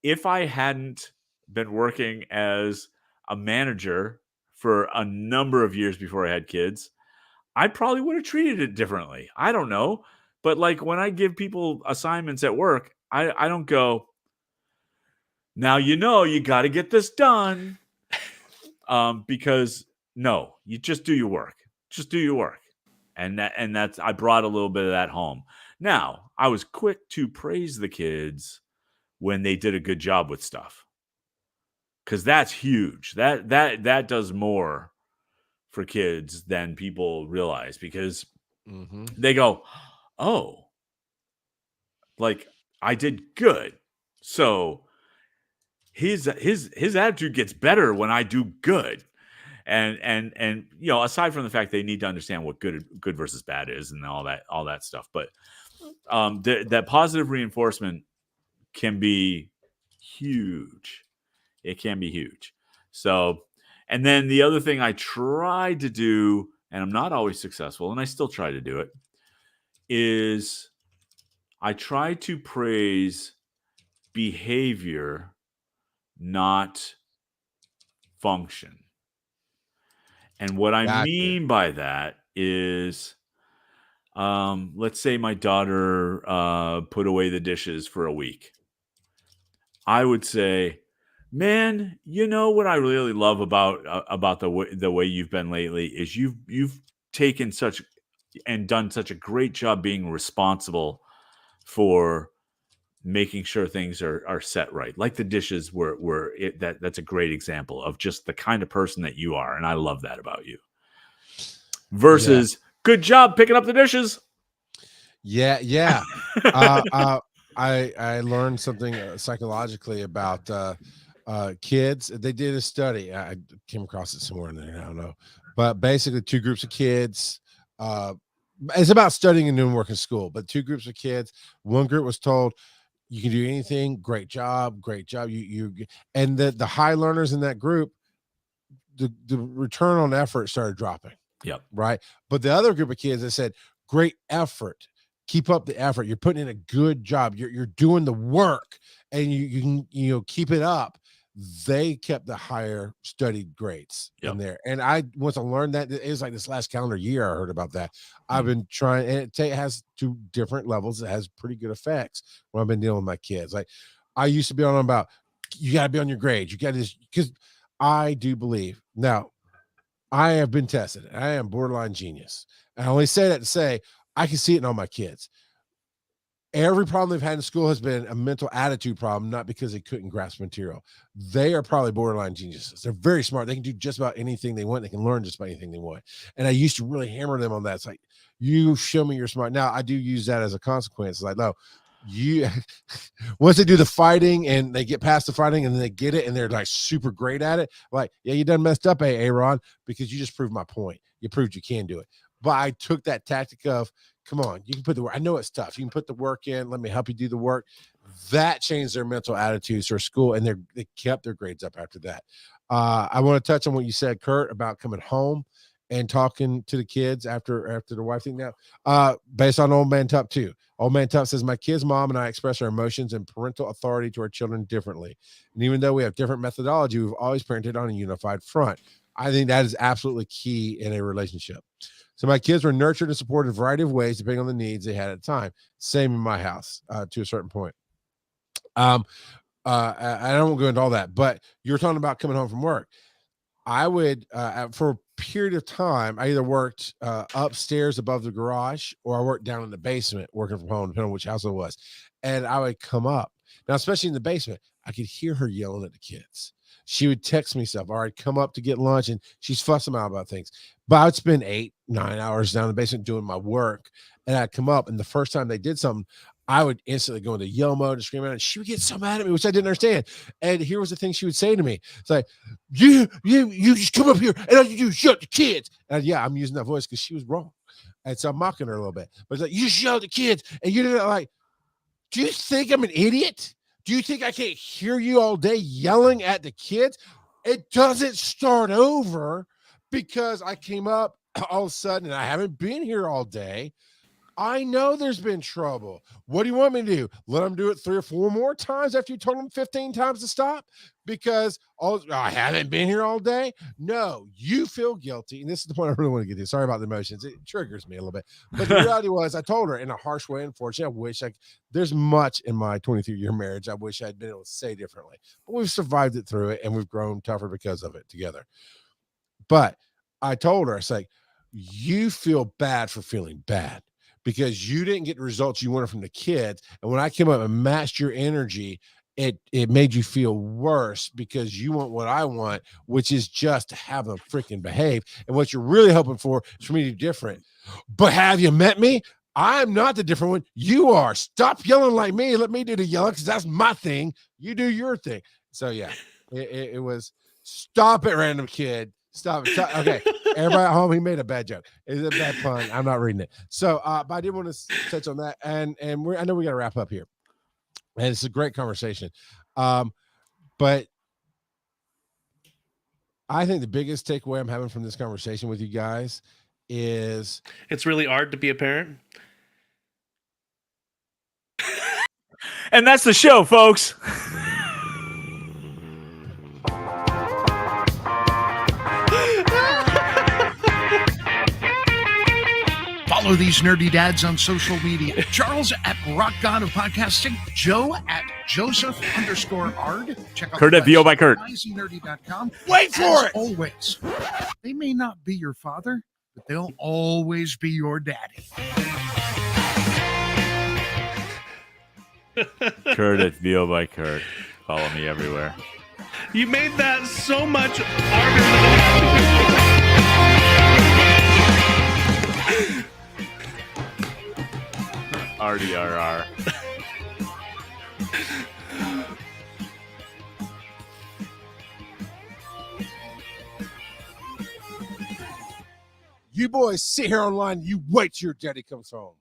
if I hadn't been working as a manager for a number of years before I had kids, I probably would have treated it differently. I don't know. But like when I give people assignments at work, I don't go, now you got to get this done. Because no, you just do your work. Just do your work. And that's I brought a little bit of that home. Now, I was quick to praise the kids when they did a good job with stuff. Cuz that's huge. That does more for kids than people realize, because they go, "Oh, like I did good." So his attitude gets better when I do good. And you know, aside from the fact they need to understand what good versus bad is and all that stuff, but that positive reinforcement can be huge. It can be huge. So, and then the other thing I tried to do, and I'm not always successful, and I still try to do it, is I try to praise behavior, not function. And what I Gotcha. mean by that is, let's say my daughter put away the dishes for a week. I would say, man, you know what I really love about the way you've been lately is you've taken such and done such a great job being responsible for making sure things are set right. Like the dishes that's a great example of just the kind of person that you are, and I love that about you. Versus, good job picking up the dishes. Yeah. I learned something psychologically about kids. They did a study. I came across it somewhere in there. I don't know, but basically, two groups of kids. It's about studying and doing work in school. But two groups of kids. One group was told, "You can do anything. Great job. You." And the high learners in that group, the return on effort started dropping. Yep. Right. But the other group of kids that said, "Great effort. Keep up the effort. You're putting in a good job. You're doing the work, and you can keep it up." They kept the higher studied grades in there. And once I learned that, it was like this last calendar year I heard about that. I've been trying, and it has two different levels. It has pretty good effects when I've been dealing with my kids. Like I used to be on about, you got to be on your grades. You got to, because I do believe now. I have been tested. I am borderline genius. I only say that to say I can see it in all my kids. Every problem they've had in school has been a mental attitude problem, not because they couldn't grasp material. They are probably borderline geniuses. They're very smart. They can do just about anything they want. They can learn just about anything they want. And I used to really hammer them on that. It's like, you show me you're smart. Now I do use that as a consequence. It's like, no, you once they do the fighting and they get past the fighting and then they get it and they're like super great at it, like, yeah, you done messed up, Aaron, because you just proved my point. You proved you can do it. But I took that tactic of, come on, you can put the work. I know it's tough. You can put the work in. Let me help you do the work. That changed their mental attitudes for school, and they kept their grades up after that. I want to touch on what you said, Kurt, about coming home and talking to the kids after the wife thing. Now, based on Old Man Tup too. Old Man Tup says, my kids' mom and I express our emotions and parental authority to our children differently. And even though we have different methodology, we've always parented on a unified front. I think that is absolutely key in a relationship. So my kids were nurtured and supported in a variety of ways, depending on the needs they had at the time. Same in my house to a certain point. I don't go into all that, but you're talking about coming home from work. I would, for a period of time, I either worked upstairs above the garage or I worked down in the basement working from home, depending on which house it was. And I would come up. Now, especially in the basement, I could hear her yelling at the kids. She would text me stuff, or I'd come up to get lunch and she's fussing out about things. But I would spend 8-9 hours down in the basement doing my work. And I'd come up, and the first time they did something, I would instantly go into yell mode and scream out, and she would get so mad at me, which I didn't understand. And here was the thing she would say to me. It's like, you just come up here and all you do is shut the kids. And yeah, I'm using that voice because she was wrong. And so I'm mocking her a little bit. But it's like, you shout the kids. And you're like, do you think I'm an idiot? Do you think I can't hear you all day yelling at the kids? It doesn't start over because I came up all of a sudden and I haven't been here all day. I know there's been trouble. What do you want me to do? Let them do it 3 or 4 more times after you told them 15 times to stop? Because I haven't been here all day? No, you feel guilty. And this is the point I really want to get to. Sorry about the emotions. It triggers me a little bit. But the reality was, I told her in a harsh way, unfortunately. I wish there's much in my 23-year marriage I wish I'd been able to say differently. But we've survived it through it, and we've grown tougher because of it together. But I told her, I was like, you feel bad for feeling bad, because you didn't get the results you wanted from the kids. And when I came up and matched your energy, it made you feel worse because you want what I want, which is just to have them freaking behave. And what you're really hoping for is for me to be different. But have you met me? I'm not the different one. You are. Stop yelling like me. Let me do the yelling because that's my thing. You do your thing. So yeah, it was stop it, random kid. Stop it. Okay. Everybody at home, he made a bad joke. It's a bad pun. I'm not reading it. So, but I did want to touch on that. And I know we got to wrap up here. And it's a great conversation. But I think the biggest takeaway I'm having from this conversation with you guys is it's really hard to be a parent. And that's the show, folks. Follow these nerdy dads on social media. Charles at Rock God of Podcasting. Joe at Joseph_Ard. Check out Kurt at VO by Kurt. wiseandnerdy.com. wait for it. Always. They may not be your father, but they'll always be your daddy. Kurt at VO by Kurt. Follow me everywhere. You made that so much harder than RDRR. You boys sit here online. You wait till your daddy comes home.